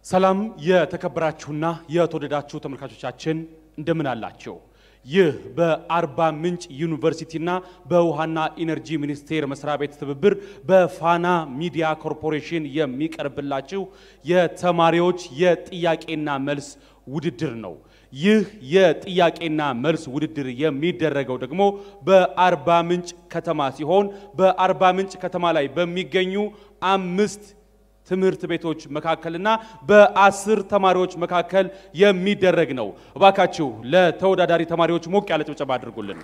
ሰላም የተከበራችሁና የተወደዳችሁ ተመልካቾቻችን እንደምን አላችሁ? ይህ በአርባ ምንጭ ዩኒቨርሲቲና በውሃና ኢነርጂ ሚኒስቴር መስሪያ ቤት ትብብር በፋና ሚዲያ ኮርፖሬሽን የሚቀርብላችሁ የተማሪዎች የጥያቄና መልስ ውድድር ነው። ይህ የጥያቄና መልስ ውድድር የሚደረገው ደግሞ በአርባ ምንጭ ከተማ ሲሆን በአርባ ምንጭ ከተማ ላይ በሚገኙ 5 ትምህርት ቤቶች መካከልና በ10 ተማሪዎች መካከል የሚደረግ ነው። እባካችሁ ለተወዳዳሪ ተማሪዎች ሞቅ ያለ ጭብጨባ አድርጉልን።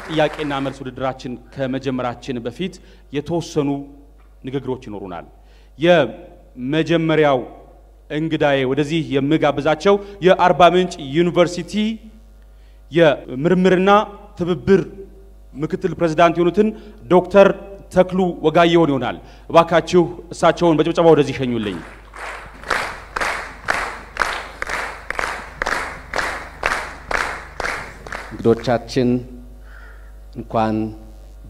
ጥያቄና መልስ ውድድራችን ከመጀመራችን በፊት የተወሰኑ ንግግሮች ይኖሩናል። የመጀመሪያው እንግዳዬ ወደዚህ የምጋብዛቸው የአርባ ምንጭ ዩኒቨርሲቲ የምርምርና ትብብር ምክትል ፕሬዝዳንት የሆኑትን ዶክተር ተክሉ ወጋየሁን ይሆናል። እባካችሁ እሳቸውን በጭብጨባ ወደዚህ ሸኙልኝ። እንግዶቻችን እንኳን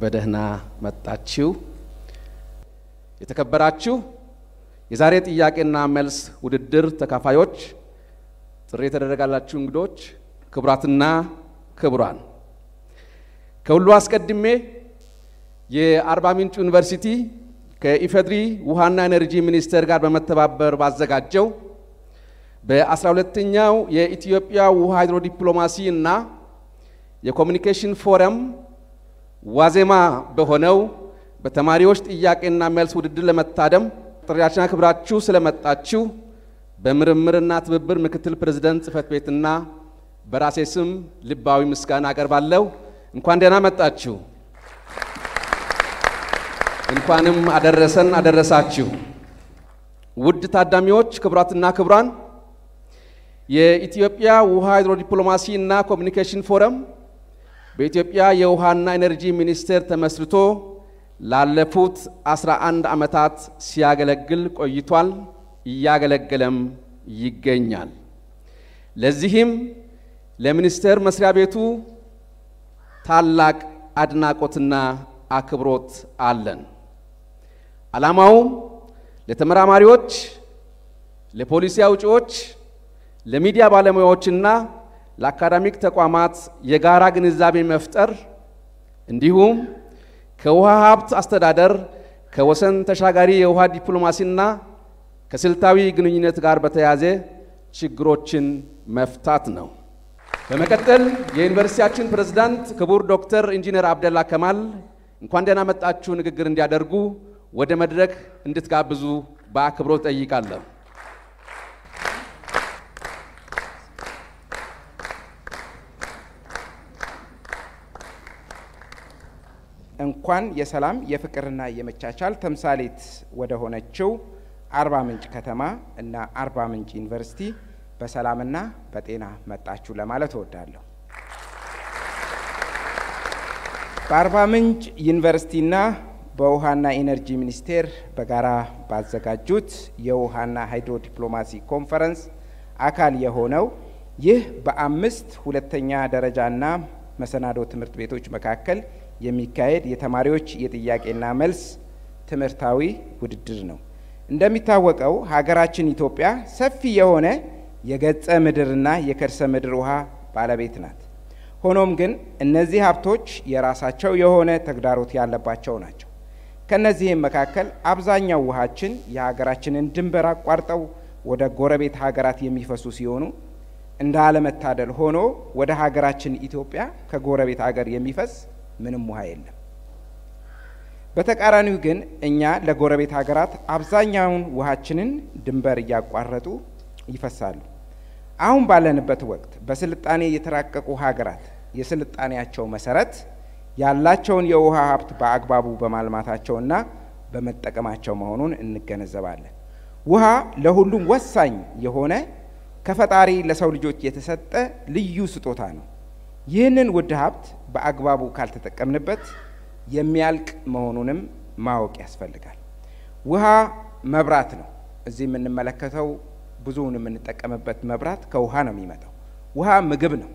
በደህና መጣችሁ። የተከበራችሁ የዛሬ ጥያቄና መልስ ውድድር ተካፋዮች፣ ጥሪ የተደረጋላችሁ እንግዶች፣ ክቡራትና ክቡራን፣ ከሁሉ አስቀድሜ የአርባ ምንጭ ዩኒቨርሲቲ ከኢፌድሪ ውሃና ኢነርጂ ሚኒስቴር ጋር በመተባበር ባዘጋጀው በ12ኛው የኢትዮጵያ ውሃ ሃይድሮ ዲፕሎማሲ እና የኮሙኒኬሽን ፎረም ዋዜማ በሆነው በተማሪዎች ጥያቄና መልስ ውድድር ለመታደም ጥሪያችንን አክብራችሁ ስለመጣችሁ በምርምርና ትብብር ምክትል ፕሬዝዳንት ጽሕፈት ቤትና በራሴ ስም ልባዊ ምስጋና አቀርባለሁ። እንኳን ደህና መጣችሁ። እንኳንም አደረሰን አደረሳችሁ። ውድ ታዳሚዎች፣ ክቡራትና ክቡራን፣ የኢትዮጵያ ውሃ ሃይድሮ ዲፕሎማሲ እና ኮሙኒኬሽን ፎረም በኢትዮጵያ የውሃና ኢነርጂ ሚኒስቴር ተመስርቶ ላለፉት 11 ዓመታት ሲያገለግል ቆይቷል፣ እያገለገለም ይገኛል። ለዚህም ለሚኒስቴር መስሪያ ቤቱ ታላቅ አድናቆትና አክብሮት አለን። ዓላማውም ለተመራማሪዎች፣ ለፖሊሲ አውጪዎች፣ ለሚዲያ ባለሙያዎችና ለአካዳሚክ ተቋማት የጋራ ግንዛቤ መፍጠር እንዲሁም ከውሃ ሀብት አስተዳደር ከወሰን ተሻጋሪ የውሃ ዲፕሎማሲና ከስልታዊ ግንኙነት ጋር በተያያዘ ችግሮችን መፍታት ነው። በመቀጠል የዩኒቨርሲቲያችን ፕሬዝዳንት ክቡር ዶክተር ኢንጂነር አብደላ ከማል እንኳን ደህና መጣችሁ ንግግር እንዲያደርጉ ወደ መድረክ እንድትጋብዙ በአክብሮት ጠይቃለሁ። እንኳን የሰላም የፍቅርና የመቻቻል ተምሳሌት ወደ ሆነችው አርባ ምንጭ ከተማ እና አርባ ምንጭ ዩኒቨርሲቲ በሰላምና በጤና መጣችሁ ለማለት እወዳለሁ። በአርባ ምንጭ ዩኒቨርሲቲና በውሃና ኢነርጂ ሚኒስቴር በጋራ ባዘጋጁት የውሃና ሃይድሮ ዲፕሎማሲ ኮንፈረንስ አካል የሆነው ይህ በ5 ሁለተኛ ደረጃና መሰናዶ ትምህርት ቤቶች መካከል የሚካሄድ የተማሪዎች የጥያቄና መልስ ትምህርታዊ ውድድር ነው። እንደሚታወቀው ሀገራችን ኢትዮጵያ ሰፊ የሆነ የገጸ ምድርና የከርሰ ምድር ውሃ ባለቤት ናት። ሆኖም ግን እነዚህ ሀብቶች የራሳቸው የሆነ ተግዳሮት ያለባቸው ናቸው። ከነዚህም መካከል አብዛኛው ውሃችን የሀገራችንን ድንበር አቋርጠው ወደ ጎረቤት ሀገራት የሚፈሱ ሲሆኑ እንዳለመታደል ሆኖ ወደ ሀገራችን ኢትዮጵያ ከጎረቤት ሀገር የሚፈስ ምንም ውሃ የለም። በተቃራኒው ግን እኛ ለጎረቤት ሀገራት አብዛኛውን ውሃችንን ድንበር እያቋረጡ ይፈሳሉ። አሁን ባለንበት ወቅት በስልጣኔ የተራቀቁ ሀገራት የስልጣኔያቸው መሰረት ያላቸውን የውሃ ሀብት በአግባቡ በማልማታቸውና በመጠቀማቸው መሆኑን እንገነዘባለን። ውሃ ለሁሉም ወሳኝ የሆነ ከፈጣሪ ለሰው ልጆች የተሰጠ ልዩ ስጦታ ነው። ይህንን ውድ ሀብት በአግባቡ ካልተጠቀምንበት የሚያልቅ መሆኑንም ማወቅ ያስፈልጋል። ውሃ መብራት ነው። እዚህ የምንመለከተው ብዙውን የምንጠቀምበት መብራት ከውሃ ነው የሚመጣው። ውሃ ምግብ ነው።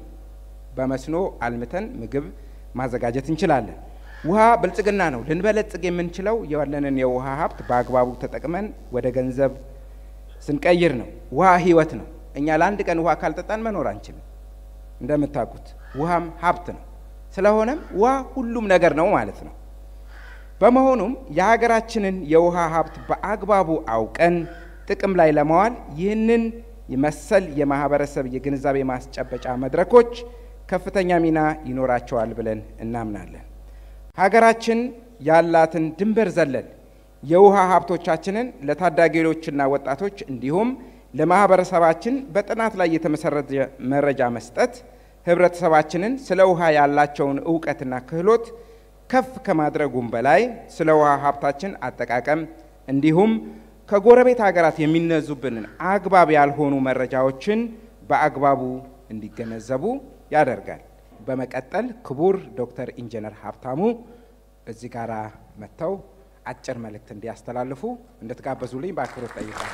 በመስኖ አልምተን ምግብ ማዘጋጀት እንችላለን። ውሃ ብልጽግና ነው። ልንበለጽግ የምንችለው ያለንን የውሃ ሀብት በአግባቡ ተጠቅመን ወደ ገንዘብ ስንቀይር ነው። ውሃ ህይወት ነው። እኛ ለአንድ ቀን ውሃ ካልጠጣን መኖር አንችልም። እንደምታውቁት ውሃም ሀብት ነው። ስለሆነም ውሃ ሁሉም ነገር ነው ማለት ነው። በመሆኑም የሀገራችንን የውሃ ሀብት በአግባቡ አውቀን ጥቅም ላይ ለማዋል ይህንን የመሰል የማህበረሰብ የግንዛቤ ማስጨበጫ መድረኮች ከፍተኛ ሚና ይኖራቸዋል ብለን እናምናለን። ሀገራችን ያላትን ድንበር ዘለል የውሃ ሀብቶቻችንን ለታዳጊዎችና ወጣቶች እንዲሁም ለማህበረሰባችን በጥናት ላይ የተመሰረተ መረጃ መስጠት ህብረተሰባችንን ስለ ውሃ ያላቸውን ዕውቀትና ክህሎት ከፍ ከማድረጉም በላይ ስለ ውሃ ሀብታችን አጠቃቀም እንዲሁም ከጎረቤት ሀገራት የሚነዙብንን አግባብ ያልሆኑ መረጃዎችን በአግባቡ እንዲገነዘቡ ያደርጋል። በመቀጠል ክቡር ዶክተር ኢንጂነር ሀብታሙ እዚህ ጋራ መጥተው አጭር መልእክት እንዲያስተላልፉ እንድትጋበዙልኝ በአክብሮት ጠይቃለሁ።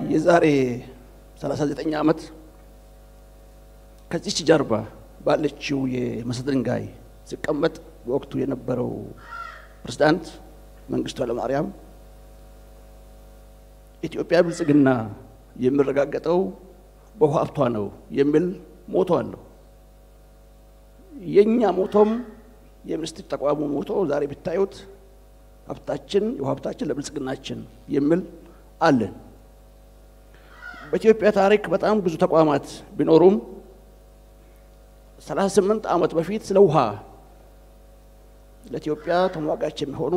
የዛሬ 39 ዓመት ከዚች ጀርባ ባለችው የመሰረት ድንጋይ ሲቀመጥ በወቅቱ የነበረው ፕሬዝዳንት መንግስቱ ኃይለማርያም ኢትዮጵያ ብልጽግና የሚረጋገጠው በውሃ ሀብቷ ነው የሚል ሞቶ አለው። የኛ ሞቶም የሚኒስትር ተቋሙ ሞቶ ዛሬ ብታዩት ሀብታችን የውሃ ሀብታችን ለብልጽግናችን የሚል አለ። በኢትዮጵያ ታሪክ በጣም ብዙ ተቋማት ቢኖሩም 38 ዓመት በፊት ስለ ውሃ ለኢትዮጵያ ተሟጋች የሚሆኑ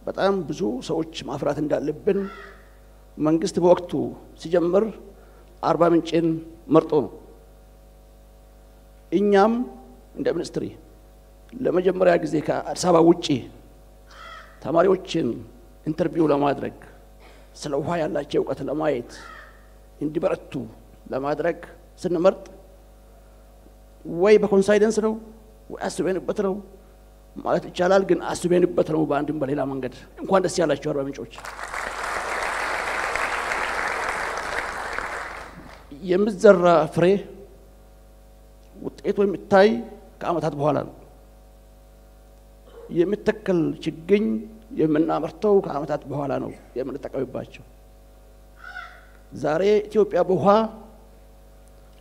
በጣም ብዙ ሰዎች ማፍራት እንዳለብን መንግስት በወቅቱ ሲጀምር አርባ ምንጭን መርጦ ነው። እኛም እንደ ሚኒስትሪ ለመጀመሪያ ጊዜ ከአዲስ አበባ ውጪ ተማሪዎችን ኢንተርቪው ለማድረግ ስለ ውሃ ያላቸው ዕውቀት ለማየት እንዲበረቱ ለማድረግ ስንመርጥ ወይ በኮንሳይደንስ ነው ወይ አስበንበት ነው ማለት ይቻላል። ግን አስበንበት ነው በአንድም በሌላ መንገድ። እንኳን ደስ ያላችሁ አርባ ምንጮች። የምዘራ ፍሬ ውጤቱ የሚታይ ከዓመታት በኋላ ነው። የሚተከል ችግኝ የምናመርተው ከዓመታት በኋላ ነው የምንጠቀምባቸው። ዛሬ ኢትዮጵያ በውሃ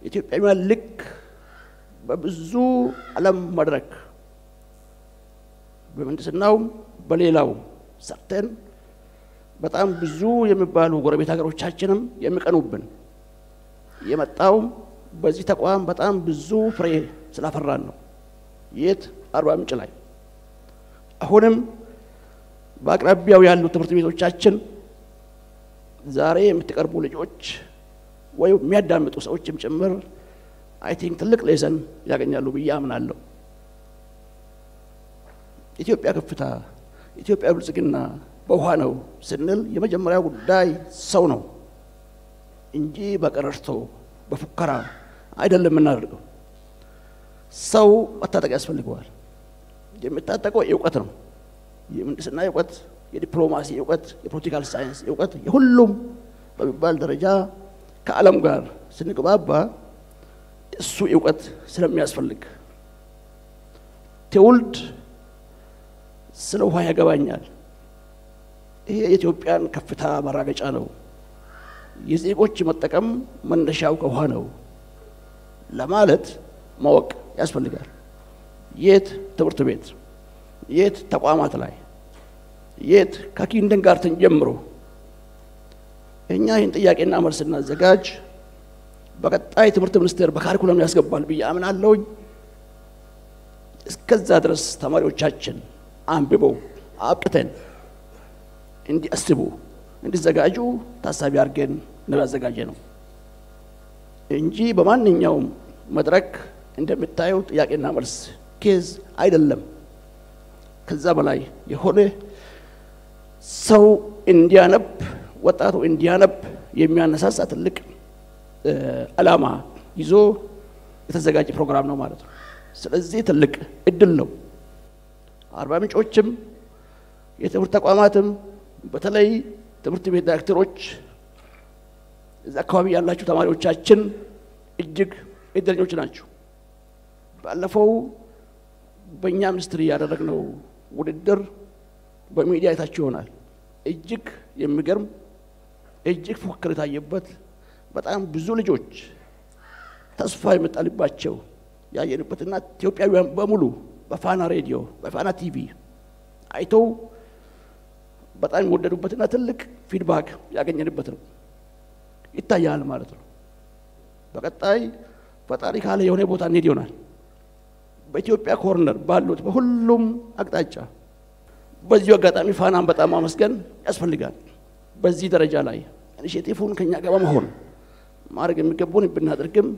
ኢትዮጵያውያን ልክ በብዙ ዓለም መድረክ በመንግስናው በሌላው ሰርተን በጣም ብዙ የሚባሉ ጎረቤት ሀገሮቻችንም የሚቀኑብን የመጣው በዚህ ተቋም በጣም ብዙ ፍሬ ስላፈራን ነው። የት አርባ ምንጭ ላይ አሁንም በአቅራቢያው ያሉ ትምህርት ቤቶቻችን ዛሬ የምትቀርቡ ልጆች ወይ የሚያዳምጡ ሰዎችም ጭምር አይ ቲንክ ትልቅ ሌሰን ያገኛሉ ብዬ አምናለሁ። ኢትዮጵያ ከፍታ ኢትዮጵያ ብልጽግና በውሃ ነው ስንል የመጀመሪያው ጉዳይ ሰው ነው እንጂ በቀረርቶ በፉከራ አይደለም የምናደርገው። ሰው መታጠቅ ያስፈልገዋል። የሚታጠቀው ዕውቀት ነው። የምህንድስና ዕውቀት፣ የዲፕሎማሲ ዕውቀት፣ የፖለቲካል ሳይንስ ዕውቀት፣ የሁሉም በሚባል ደረጃ ከዓለም ጋር ስንግባባ እሱ ዕውቀት ስለሚያስፈልግ ትውልድ ስለ ውሃ ያገባኛል፣ ይሄ የኢትዮጵያን ከፍታ ማረጋገጫ ነው፣ የዜጎች መጠቀም መነሻው ከውሃ ነው ለማለት ማወቅ ያስፈልጋል። የት ትምህርት ቤት፣ የት ተቋማት ላይ፣ የት ከኪንደርጋርተን ጀምሮ እኛ ይህን ጥያቄና መልስ እናዘጋጅ። በቀጣይ ትምህርት ሚኒስቴር በካሪኩለም ያስገባል ብዬ አምናለሁ። እስከዛ ድረስ ተማሪዎቻችን አንብበው አብቅተን እንዲያስቡ እንዲዘጋጁ ታሳቢ አድርገን እናዘጋጀ ነው እንጂ በማንኛውም መድረክ እንደምታዩ ጥያቄና መልስ ኬዝ አይደለም። ከዛ በላይ የሆነ ሰው እንዲያነብ ወጣቱ እንዲያነብ የሚያነሳሳ ትልቅ ዓላማ ይዞ የተዘጋጀ ፕሮግራም ነው ማለት ነው። ስለዚህ ትልቅ እድል ነው። አርባ ምንጮችም የትምህርት ተቋማትም በተለይ ትምህርት ቤት ዳይሬክተሮች እዛ አካባቢ ያላችሁ ተማሪዎቻችን እጅግ እድለኞች ናቸው። ባለፈው በእኛ ሚኒስትሪ ያደረግነው ውድድር በሚዲያ አይታችሁ ይሆናል። እጅግ የሚገርም እጅግ ፉክክር የታየበት በጣም ብዙ ልጆች ተስፋ የመጣልባቸው ያየንበትና ኢትዮጵያውያን በሙሉ በፋና ሬዲዮ በፋና ቲቪ አይተው በጣም ወደዱበትና ትልቅ ፊድባክ ያገኘንበት ነው ይታያል ማለት ነው። በቀጣይ ፈጣሪ ካለ የሆነ ቦታ እንሄድ ይሆናል። በኢትዮጵያ ኮርነር ባሉት በሁሉም አቅጣጫ በዚሁ አጋጣሚ ፋናን በጣም ማመስገን ያስፈልጋል። በዚህ ደረጃ ላይ ኢኒሼቲቭን ከኛ ጋር በመሆን ማድረግ የሚገቡን ብናደርግም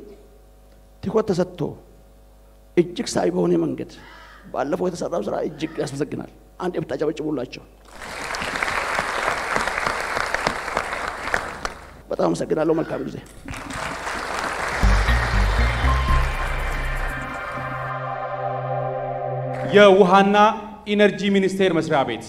ትኩረት ተሰጥቶ እጅግ ሳቢ በሆነ መንገድ ባለፈው የተሰራው ስራ እጅግ ያስመሰግናል። አንድ ብታጨበጭቡላቸው በጣም አመሰግናለሁ። መልካም ጊዜ። የውሃና ኢነርጂ ሚኒስቴር መስሪያ ቤት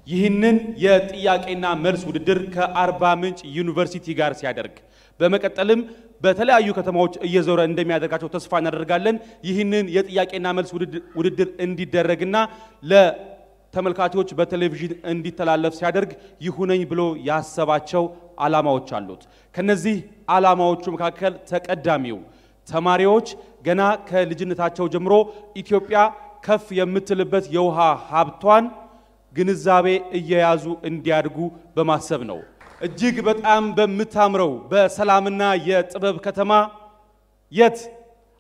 ይህንን የጥያቄና መልስ ውድድር ከአርባ ምንጭ ዩኒቨርሲቲ ጋር ሲያደርግ በመቀጠልም በተለያዩ ከተማዎች እየዞረ እንደሚያደርጋቸው ተስፋ እናደርጋለን። ይህንን የጥያቄና መልስ ውድድር እንዲደረግና ለተመልካቾች በቴሌቪዥን እንዲተላለፍ ሲያደርግ ይሁነኝ ብሎ ያሰባቸው ዓላማዎች አሉት። ከነዚህ ዓላማዎቹ መካከል ተቀዳሚው ተማሪዎች ገና ከልጅነታቸው ጀምሮ ኢትዮጵያ ከፍ የምትልበት የውሃ ሀብቷን ግንዛቤ እየያዙ እንዲያድጉ በማሰብ ነው። እጅግ በጣም በመታምረው በሰላምና የጥበብ ከተማ የት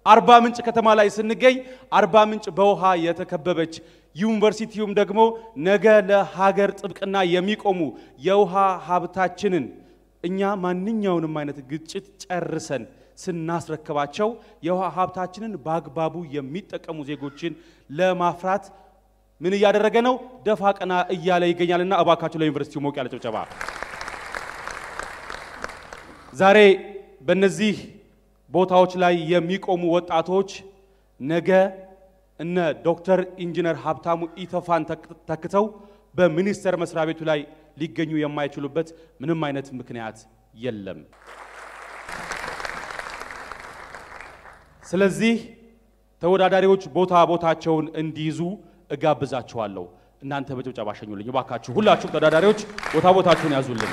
አርባ ምንጭ ከተማ ላይ ስንገኝ አርባ ምንጭ በውሃ የተከበበች ዩኒቨርሲቲውም ደግሞ ነገ ለሀገር ጥብቅና የሚቆሙ የውሃ ሀብታችንን እኛ ማንኛውንም አይነት ግጭት ጨርሰን ስናስረክባቸው የውሃ ሀብታችንን በአግባቡ የሚጠቀሙ ዜጎችን ለማፍራት ምን እያደረገ ነው? ደፋ ቀና እያለ ይገኛልና እባካችሁ ለዩኒቨርሲቲው ሞቅ ያለ ጭብጨባ። ዛሬ በእነዚህ ቦታዎች ላይ የሚቆሙ ወጣቶች ነገ እነ ዶክተር ኢንጂነር ሀብታሙ ኢተፋን ተክተው በሚኒስቴር መስሪያ ቤቱ ላይ ሊገኙ የማይችሉበት ምንም አይነት ምክንያት የለም። ስለዚህ ተወዳዳሪዎች ቦታቸውን እንዲይዙ እጋብዛችኋለሁ። እናንተ በጭብጨባ ሸኙልኝ እባካችሁ። ሁላችሁም ተወዳዳሪዎች ቦታችሁን ያዙልኝ።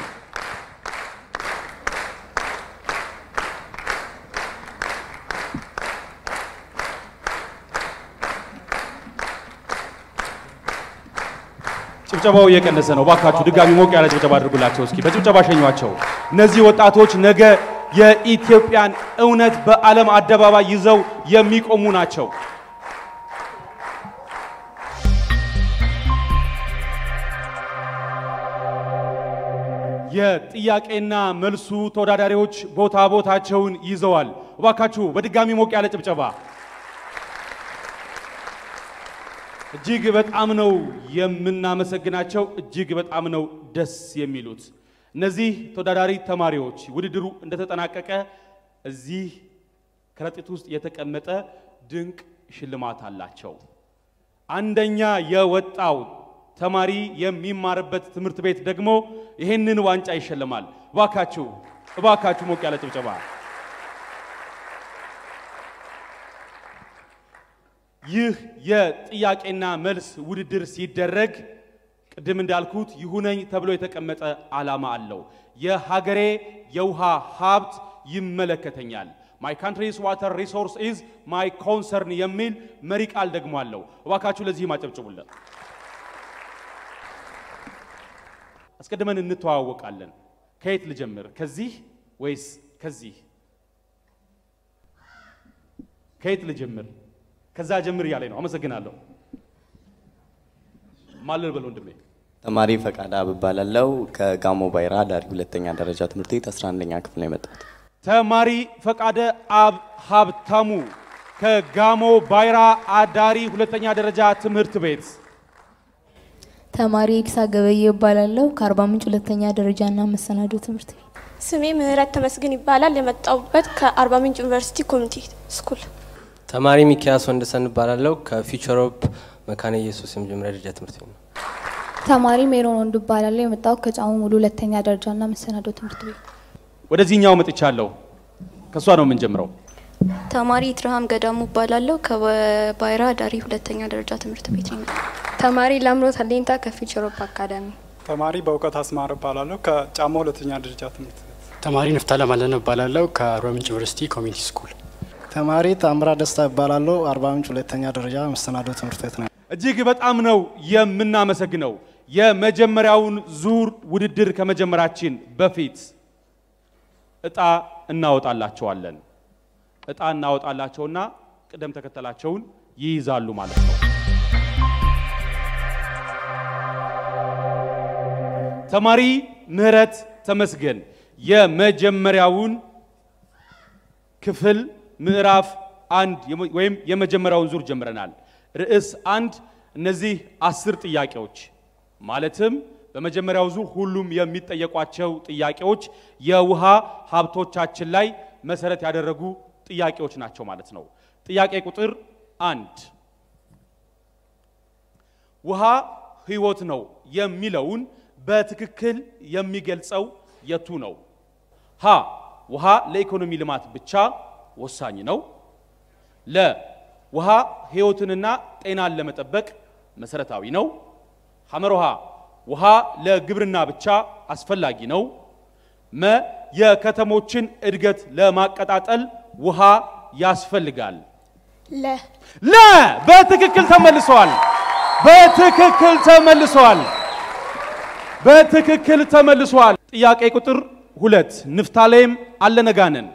ጭብጨባው እየቀነሰ ነው። እባካችሁ ድጋሚ ሞቅ ያለ ጭብጨባ አድርጉላቸው እስኪ። በጭብጨባ ሸኟቸው። እነዚህ ወጣቶች ነገ የኢትዮጵያን እውነት በዓለም አደባባይ ይዘው የሚቆሙ ናቸው። የጥያቄና መልሱ ተወዳዳሪዎች ቦታቸውን ይዘዋል። እባካችሁ በድጋሚ ሞቅ ያለ ጭብጨባ። እጅግ በጣም ነው የምናመሰግናቸው። እጅግ በጣም ነው ደስ የሚሉት እነዚህ ተወዳዳሪ ተማሪዎች። ውድድሩ እንደተጠናቀቀ እዚህ ከረጢት ውስጥ የተቀመጠ ድንቅ ሽልማት አላቸው። አንደኛ የወጣው ተማሪ የሚማርበት ትምህርት ቤት ደግሞ ይሄንን ዋንጫ ይሸልማል። እባካችሁ ሞቅ ያለ ጭብጨባ። ይህ የጥያቄና መልስ ውድድር ሲደረግ ቅድም እንዳልኩት ይሁነኝ ተብሎ የተቀመጠ ዓላማ አለው። የሀገሬ የውሃ ሀብት ይመለከተኛል። My country's water resource is my concern የሚል መሪ ቃል ደግሞ አለው። እባካችሁ ለዚህ ማጨብጭቡለት። አስቀድመን እንተዋወቃለን። ከየት ልጀምር? ከዚህ ወይስ ከዚህ? ከየት ልጀምር? ከዛ ጀምር ያለኝ ነው። አመሰግናለሁ። ማለል በለው ወንድሜ። ተማሪ ፈቃደ አብባላለው ከጋሞ ባይራ ዳሪ ሁለተኛ ደረጃ ትምህርት ቤት 11ኛ ክፍል ነው የመጣሁት። ተማሪ ፈቃደ አብ ሀብታሙ ከጋሞ ባይራ አዳሪ ሁለተኛ ደረጃ ትምህርት ቤት። ተማሪ ኢክሳ ገበየ ይባላልው ከአርባ ምንጭ ሁለተኛ ደረጃና መሰናዶ ትምህርት ቤት። ስሜ ምህረት ተመስገን ይባላል። የመጣሁበት ከአርባ ምንጭ ዩኒቨርሲቲ ኮሚኒቲ ስኩል። ተማሪ ሚኪያስ ወንደሰን ይባላልው ከፊውቸር ኦፍ መካነ ኢየሱስ የመጀመሪያ ደረጃ ትምህርት ቤት ነው። ተማሪ ሜሮን ወንዱ ይባላል። የመጣው ከጫሙ ሙሉ ሁለተኛ ደረጃና መሰናዶ ትምህርት ቤት። ወደዚህኛው መጥቻለሁ። ከሷ ነው የምንጀምረው። ተማሪ ትርሃም ገዳሙ ባላለው ከባይራ ዳሪ ሁለተኛ ደረጃ ትምህርት ቤት ነው። ተማሪ ላምሮት አለኝታ ከፊውቸር ኦፍ አካዳሚ። ተማሪ በእውቀት አስማረ ባላለው ከጫማ ሁለተኛ ደረጃ ትምህርት ቤት። ተማሪ ንፍታለ ማለነ ባላለው ከአርባ ምንጭ ዩኒቨርሲቲ ኮሚኒቲ ስኩል። ተማሪ ታምራ ደስታ ባላለው አርባ ምንጭ ሁለተኛ ደረጃ መሰናዶ ትምህርት ቤት ነው። እጅግ በጣም ነው የምናመሰግነው። የመጀመሪያውን ዙር ውድድር ከመጀመራችን በፊት እጣ እናወጣላቸዋለን። እጣ እናወጣላቸውና ቅደም ተከተላቸውን ይይዛሉ ማለት ነው። ተማሪ ምህረት ተመስገን የመጀመሪያውን ክፍል ምዕራፍ 1 ወይም የመጀመሪያውን ዙር ጀምረናል። ርዕስ 1 እነዚህ 10 ጥያቄዎች ማለትም በመጀመሪያው ዙር ሁሉም የሚጠየቋቸው ጥያቄዎች የውሃ ሀብቶቻችን ላይ መሰረት ያደረጉ ጥያቄዎች ናቸው ማለት ነው። ጥያቄ ቁጥር 1 ውሃ ህይወት ነው የሚለውን በትክክል የሚገልጸው የቱ ነው? ሀ ውሃ ለኢኮኖሚ ልማት ብቻ ወሳኝ ነው። ለ ውሃ ህይወትንና ጤናን ለመጠበቅ መሰረታዊ ነው። ሐመሮሃ ውሃ ለግብርና ብቻ አስፈላጊ ነው። መ የከተሞችን እድገት ለማቀጣጠል ውሃ ያስፈልጋል። ለ በትክክል ተመልሷል። በትክክል ተመልሷል። በትክክል ተመልሷል። ጥያቄ ቁጥር 2 ንፍታሌም አለነጋነን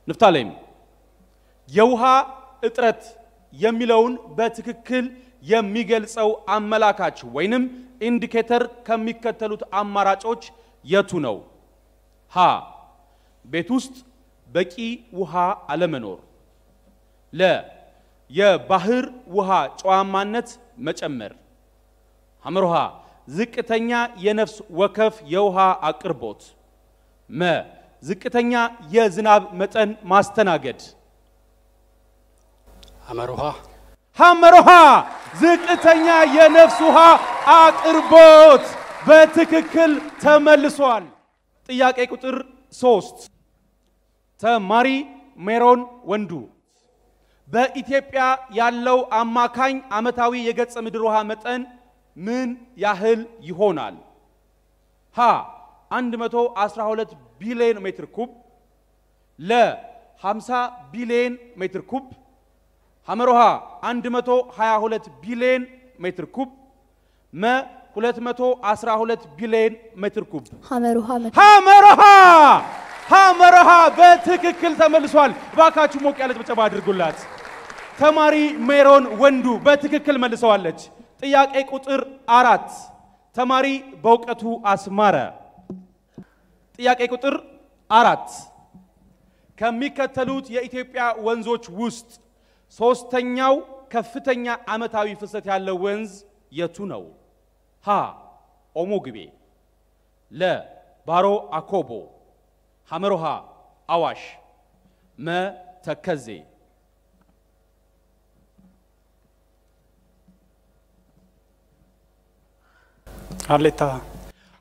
ንፍታሌም የውሃ እጥረት የሚለውን በትክክል የሚገልጸው አመላካች ወይንም ኢንዲኬተር ከሚከተሉት አማራጮች የቱ ነው? ሀ ቤት ውስጥ በቂ ውሃ አለመኖር። ለ የባህር ውሃ ጨዋማነት መጨመር። ሐመሮሃ ዝቅተኛ የነፍስ ወከፍ የውሃ አቅርቦት። መ ዝቅተኛ የዝናብ መጠን ማስተናገድ። ሐመሮሃ ዝቅተኛ የነፍስ ውሃ አቅርቦት በትክክል ተመልሷል። ጥያቄ ቁጥር 3 ተማሪ ሜሮን ወንዱ በኢትዮጵያ ያለው አማካኝ አመታዊ የገጸ ምድር ውሃ መጠን ምን ያህል ይሆናል? ሀ 112 ቢሊዮን ሜትር ኩብ። ለ 50 ቢሊዮን ሜትር ኩብ። ሐመሮሃ 122 ቢሊዮን ሜትር ኩብ። መ 212 ቢሊዮን ሜትር ኩብ። ሐመሮሃ በትክክል ተመልሷል። ባካችሁ ሞቅ ያለ ጭብጨባ አድርጉላት። ተማሪ ሜሮን ወንዱ በትክክል መልሰዋለች። ጥያቄ ቁጥር 4 ተማሪ በእውቀቱ አስማረ ጥያቄ ቁጥር 4 ከሚከተሉት የኢትዮጵያ ወንዞች ውስጥ ሶስተኛው ከፍተኛ አመታዊ ፍሰት ያለው ወንዝ የቱ ነው? ሀ ኦሞ ግቤ። ለ ባሮ አኮቦ። ሐመሮሃ አዋሽ። መ ተከዜ።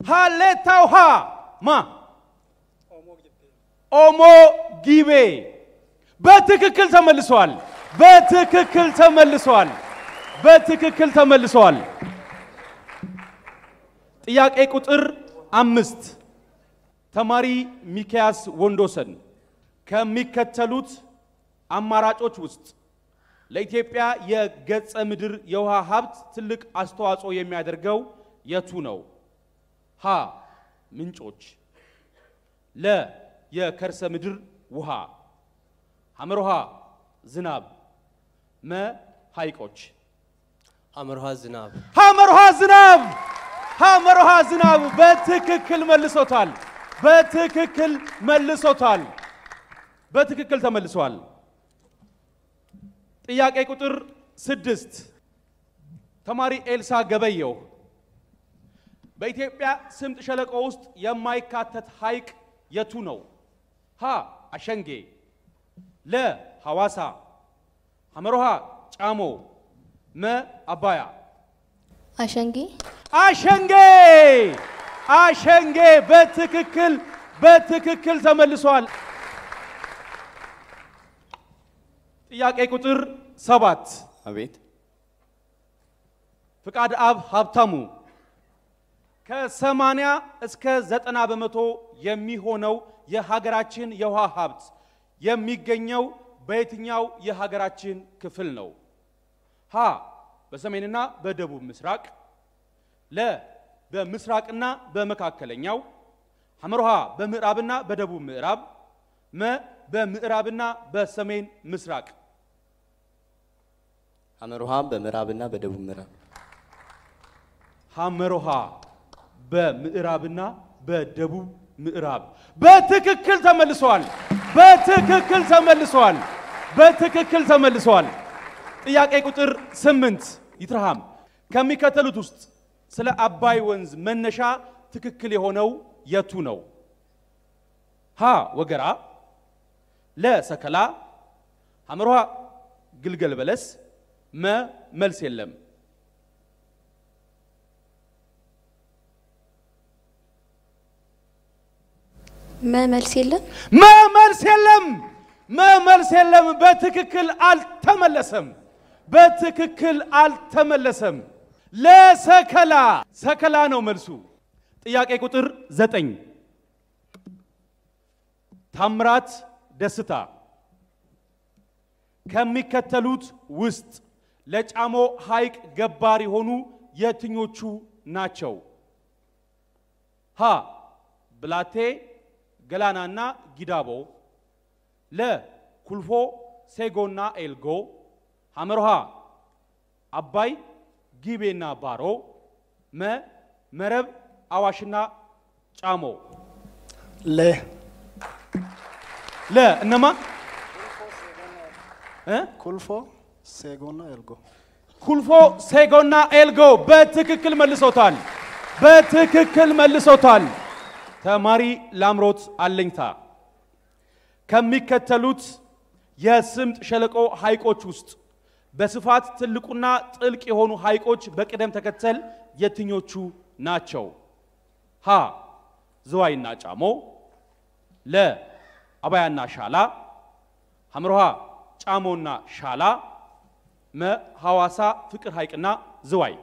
ሀሌታ ውሃ ማ ኦሞ ጊቤ በትክክል ተመልሷል። በትክክል ተመልሷል። በትክክል ተመልሷል። ጥያቄ ቁጥር 5 ተማሪ ሚካያስ ወንዶሰን ከሚከተሉት አማራጮች ውስጥ ለኢትዮጵያ የገጸ ምድር የውሃ ሀብት ትልቅ አስተዋጽኦ የሚያደርገው የቱ ነው? ሀ ምንጮች። ለ የከርሰ ምድር ውሃ። ሐመሮሃ ዝናብ። መ ሐይቆች። ሐመሮሃ ዝናብ። ሐመሮሃ ዝናብ። ሐመሮሃ ዝናብ በትክክል መልሶታል። በትክክል መልሶታል። በትክክል ተመልሷል። ጥያቄ ቁጥር 6 ተማሪ ኤልሳ ገበየው በኢትዮጵያ ስምጥ ሸለቆ ውስጥ የማይካተት ሐይቅ የቱ ነው? ሀ አሸንጌ። ለ ሐዋሳ። ሐመሮሃ ጫሞ። መ አባያ። አሸንጌ። አሸንጌ አሸንጌ በትክክል ተመልሷል። ጥያቄ ቁጥር 7 አቤት ፍቃድ አብ ሀብታሙ ከ80 እስከ 90 በመቶ የሚሆነው የሀገራችን የውሃ ሀብት የሚገኘው በየትኛው የሀገራችን ክፍል ነው? ሀ በሰሜንና በደቡብ ምስራቅ፣ ለ በምስራቅና በመካከለኛው፣ ሐመርሃ በምዕራብና በደቡብ ምዕራብ፣ መ በምዕራብና በሰሜን ምስራቅ። ሐመርሃ በምዕራብና በደቡብ ምዕራብ። ሐመርሃ በምዕራብና በደቡብ ምዕራብ በትክክል ተመልሷል። በትክክል ተመልሷል። በትክክል ተመልሷል። ጥያቄ ቁጥር 8 ይትረሃም ከሚከተሉት ውስጥ ስለ አባይ ወንዝ መነሻ ትክክል የሆነው የቱ ነው? ሀ ወገራ፣ ለ ሰከላ፣ ሐመርሃ ግልገል በለስ፣ መ መልስ የለም። መልስ የለም። መልስ የለም። መልስ የለም። በትክክል አልተመለሰም። በትክክል አልተመለሰም። ለሰከላ ሰከላ ነው መልሱ። ጥያቄ ቁጥር 9 ታምራት ደስታ ከሚከተሉት ውስጥ ለጫሞ ሐይቅ ገባር የሆኑ የትኞቹ ናቸው? ሀ ብላቴ ገላናና ጊዳቦ፣ ለ ኩልፎ ሴጎና ኤልጎ፣ ሐመርሃ አባይ ጊቤና ባሮ፣ መ መረብ አዋሽና ጫሞ። ለ እነማ ኩልፎ ሴጎና ኤልጎ። ኩልፎ ሴጎና ኤልጎ በትክክል መልሶታል። በትክክል መልሶታል። ተማሪ ላምሮት አለኝታ ከሚከተሉት የስምጥ ሸለቆ ሐይቆች ውስጥ በስፋት ትልቁና ጥልቅ የሆኑ ሐይቆች በቅደም ተከተል የትኞቹ ናቸው? ሀ ዝዋይና ጫሞ፣ ለ አባያና ሻላ፣ ሐመርሃ ጫሞና ሻላ፣ መ ሐዋሳ ፍቅር ሐይቅና ዝዋይ።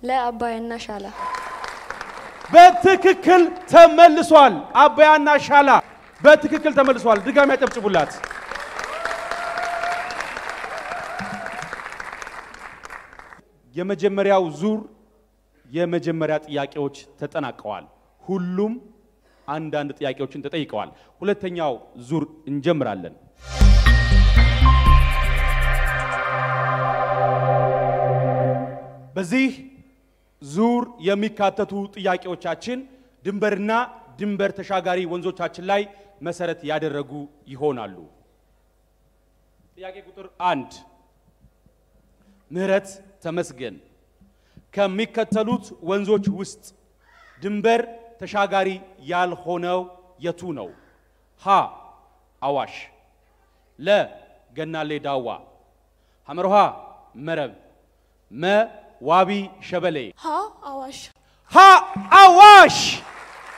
ለአባያና ሻላ በትክክል ተመልሷል። አባያና ሻላ በትክክል ተመልሷል። ድጋሚ ያጨብጭቡላት። የመጀመሪያው ዙር የመጀመሪያ ጥያቄዎች ተጠናቀዋል። ሁሉም አንዳንድ ጥያቄዎችን ተጠይቀዋል። ሁለተኛው ዙር እንጀምራለን። በዚህ ዙር የሚካተቱ ጥያቄዎቻችን ድንበርና ድንበር ተሻጋሪ ወንዞቻችን ላይ መሰረት ያደረጉ ይሆናሉ። ጥያቄ ቁጥር 1 ምህረት ተመስገን ከሚከተሉት ወንዞች ውስጥ ድንበር ተሻጋሪ ያልሆነው የቱ ነው? ሀ አዋሽ፣ ለ ገናሌ ዳዋ፣ ሐመርሃ መረብ፣ መ ዋቢ ሸበሌ። ሀ አዋሽ። ሀ አዋሽ።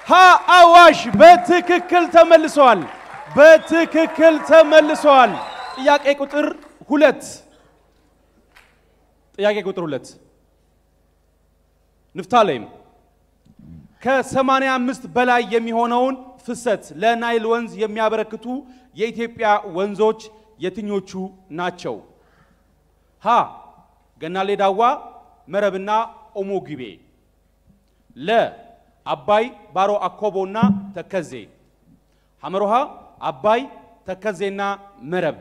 ሀ አዋሽ በትክክል ተመልሷል። በትክክል ተመልሷል። ጥያቄ ቁጥር 2 ጥያቄ ቁጥር 2 ንፍታሌም ከ85 በላይ የሚሆነውን ፍሰት ለናይል ወንዝ የሚያበረክቱ የኢትዮጵያ ወንዞች የትኞቹ ናቸው? ሀ ገናሌ ዳዋ፣ መረብና ኦሞ ጊቤ፣ ለ አባይ ባሮ አኮቦና ተከዜ፣ ሐመርሃ አባይ ተከዜና መረብ፣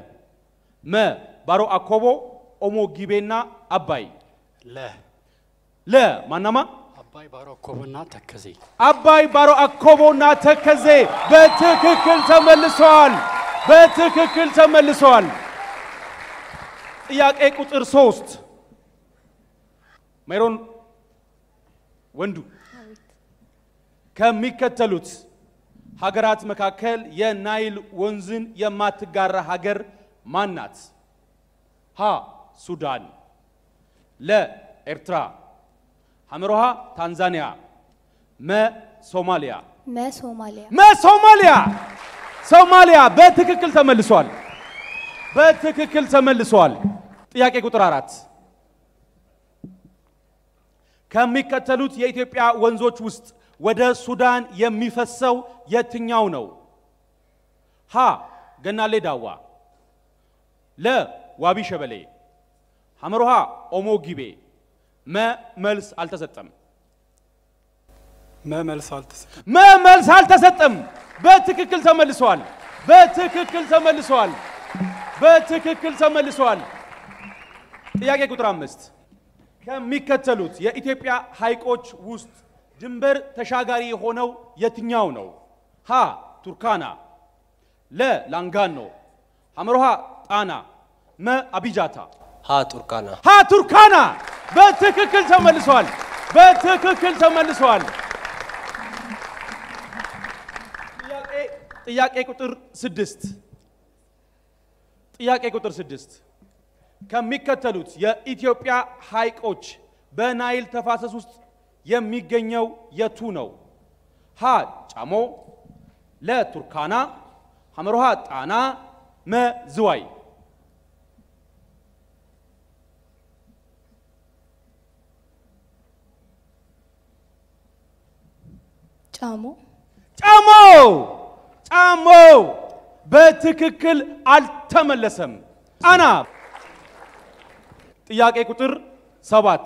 መ ባሮ አኮቦ ኦሞ ጊቤና አባይ። ለ ማናማ አባይ ባሮ አኮቦና ተከዜ። አባይ ባሮ አኮቦና ተከዜ በትክክል ተመልሰዋል። በትክክል ተመልሰዋል። ጥያቄ ቁጥር 3 ሜሮን ወንዱ ከሚከተሉት ሀገራት መካከል የናይል ወንዝን የማትጋራ ሀገር ማናት? ሀ ሱዳን፣ ለ ኤርትራ፣ ሐመርሃ ታንዛኒያ፣ መ ሶማሊያ። መሶማሊያ። ሶማሊያ በትክክል ተመልሷል። በትክክል ተመልሷል። ጥያቄ ቁጥር 4 ከሚከተሉት የኢትዮጵያ ወንዞች ውስጥ ወደ ሱዳን የሚፈሰው የትኛው ነው? ሀ ገናሌ ዳዋ፣ ለ ዋቢ ሸበሌ፣ ሐመሮሃ ኦሞ ጊቤ፣ መ መልስ አልተሰጠም። መልስ አልተሰጠም። በትክክል ተመልሷል። በትክክል ተመልሷል። በትክክል ተመልሷል። ጥያቄ ቁጥር 5 ከሚከተሉት የኢትዮጵያ ሐይቆች ውስጥ ድንበር ተሻጋሪ የሆነው የትኛው ነው? ሀ ቱርካና፣ ለ ላንጋኖ፣ ሐመሮሃ ጣና፣ መ አቢጃታ። ሀ ቱርካና። ሀ ቱርካና በትክክል ተመልሷል። በትክክል ተመልሷል። ጥያቄ ቁጥር 6 ጥያቄ ቁጥር 6 ከሚከተሉት የኢትዮጵያ ሐይቆች በናይል ተፋሰስ ውስጥ የሚገኘው የቱ ነው? ሀ ጫሞ፣ ለ ቱርካና፣ ሐመሮሃ ጣና፣ መ ዝዋይ። ጫሞ በትክክል አልተመለሰም። አና ጥያቄ ቁጥር 7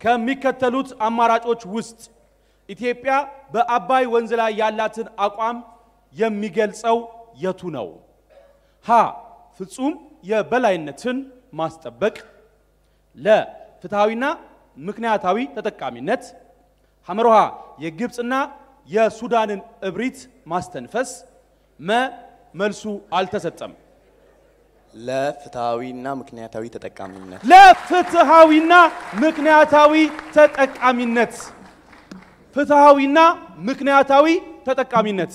ከሚከተሉት አማራጮች ውስጥ ኢትዮጵያ በአባይ ወንዝ ላይ ያላትን አቋም የሚገልጸው የቱ ነው? ሀ ፍጹም የበላይነትን ማስጠበቅ፣ ለ ፍትሃዊና ምክንያታዊ ተጠቃሚነት፣ ሐመሮሃ የግብጽና የሱዳንን እብሪት ማስተንፈስ፣ መ መልሱ አልተሰጠም። ለፍትሃዊና ምክንያታዊ ተጠቃሚነት። ለፍትሃዊና ምክንያታዊ ተጠቃሚነት። ፍትሃዊና ምክንያታዊ ተጠቃሚነት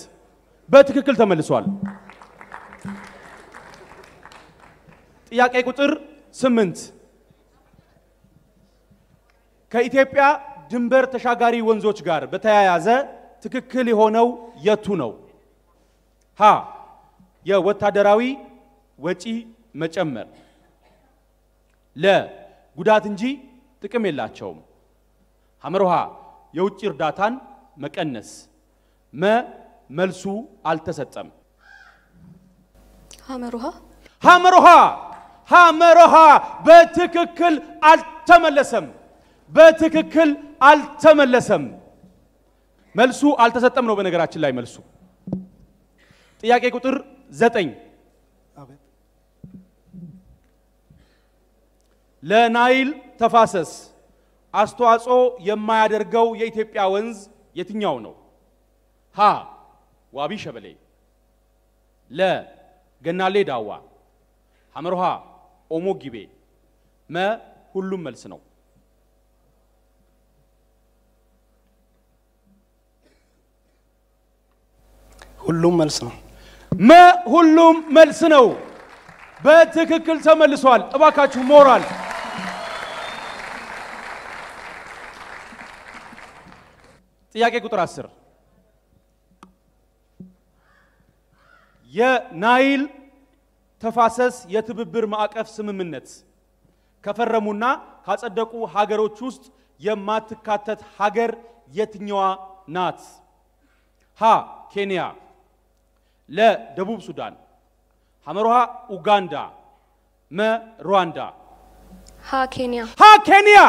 በትክክል ተመልሷል። ጥያቄ ቁጥር 8 ከኢትዮጵያ ድንበር ተሻጋሪ ወንዞች ጋር በተያያዘ ትክክል የሆነው የቱ ነው? ሀ የወታደራዊ ወጪ መጨመር፣ ለ ጉዳት እንጂ ጥቅም የላቸውም፣ ሐመሮሃ የውጭ እርዳታን መቀነስ፣ መ መልሱ አልተሰጠም። ሐመሮሃ በትክክል አልተመለሰም። በትክክል አልተመለሰም። መልሱ አልተሰጠም ነው በነገራችን ላይ መልሱ። ጥያቄ ቁጥር 9 ለናይል ተፋሰስ አስተዋጽኦ የማያደርገው የኢትዮጵያ ወንዝ የትኛው ነው? ሀ ዋቢ ሸበሌ፣ ለ ገናሌ ዳዋ፣ ሐመሮሃ ኦሞ ጊቤ፣ መ ሁሉም መልስ ነው። ሁሉም መልስ ነው። ሁሉም መልስ ነው። በትክክል ተመልሷል። እባካችሁ ሞራል። ጥያቄ ቁጥር 10 የናይል ተፋሰስ የትብብር ማዕቀፍ ስምምነት ከፈረሙና ካጸደቁ ሀገሮች ውስጥ የማትካተት ሀገር የትኛዋ ናት? ሀ ኬንያ፣ ለ ደቡብ ሱዳን፣ ሐመሮሃ ኡጋንዳ፣ መ ሩዋንዳ። ሀ ኬንያ።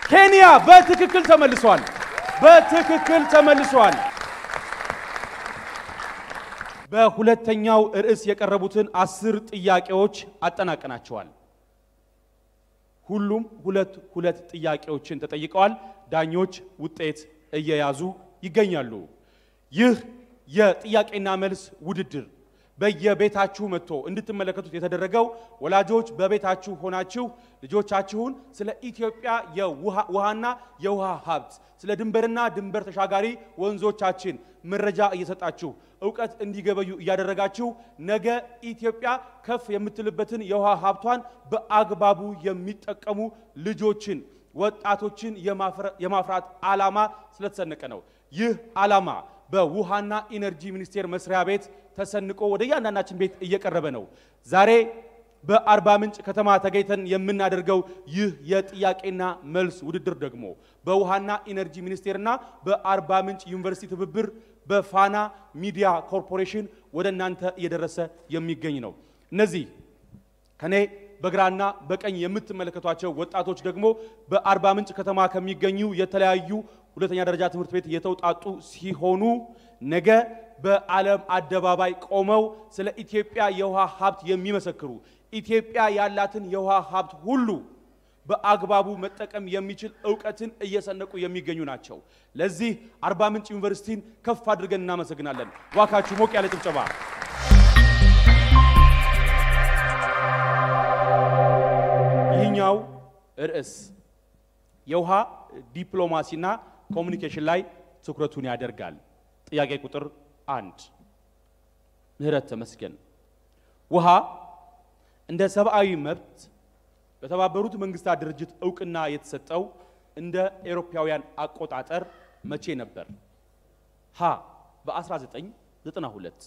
ኬንያ በትክክል ተመልሷል። በትክክል ተመልሷል። በሁለተኛው ርዕስ የቀረቡትን 10 ጥያቄዎች አጠናቀናቸዋል። ሁሉም ሁለት ጥያቄዎችን ተጠይቀዋል። ዳኞች ውጤት እየያዙ ይገኛሉ። ይህ የጥያቄና መልስ ውድድር በየቤታችሁ መጥቶ እንድትመለከቱት የተደረገው ወላጆች በቤታችሁ ሆናችሁ ልጆቻችሁን ስለ ኢትዮጵያ የውሃና የውሃ ሀብት ስለ ድንበርና ድንበር ተሻጋሪ ወንዞቻችን መረጃ እየሰጣችሁ ዕውቀት እንዲገበዩ እያደረጋችሁ ነገ ኢትዮጵያ ከፍ የምትልበትን የውሃ ሀብቷን በአግባቡ የሚጠቀሙ ልጆችን ወጣቶችን የማፍራት ዓላማ ስለተሰነቀ ነው። ይህ ዓላማ በውሃና ኢነርጂ ሚኒስቴር መስሪያ ቤት ተሰንቆ ወደ ያንዳንዳችን ቤት እየቀረበ ነው። ዛሬ በአርባ ምንጭ ከተማ ተገኝተን የምናደርገው ይህ የጥያቄና መልስ ውድድር ደግሞ በውሃና ኢነርጂ ሚኒስቴርና በአርባ ምንጭ ዩኒቨርሲቲ ትብብር በፋና ሚዲያ ኮርፖሬሽን ወደ እናንተ እየደረሰ የሚገኝ ነው። እነዚህ ከኔ በግራና በቀኝ የምትመለከቷቸው ወጣቶች ደግሞ በአርባ ምንጭ ከተማ ከሚገኙ የተለያዩ ሁለተኛ ደረጃ ትምህርት ቤት የተውጣጡ ሲሆኑ ነገ በዓለም አደባባይ ቆመው ስለ ኢትዮጵያ የውሃ ሀብት የሚመሰክሩ ኢትዮጵያ ያላትን የውሃ ሀብት ሁሉ በአግባቡ መጠቀም የሚችል ዕውቀትን እየሰነቁ የሚገኙ ናቸው። ለዚህ አርባ ምንጭ ዩኒቨርሲቲን ከፍ አድርገን እናመሰግናለን። ዋካችሁ ሞቅ ያለ ጭብጨባ። ይህኛው ርዕስ የውሃ ዲፕሎማሲና ኮሙኒኬሽን ላይ ትኩረቱን ያደርጋል። ጥያቄ ቁጥር 1 ምህረት ተመስገን ውሃ እንደ ሰብአዊ መብት በተባበሩት መንግስታት ድርጅት ዕውቅና የተሰጠው እንደ አውሮፓውያን አቆጣጠር መቼ ነበር? ሀ በ1992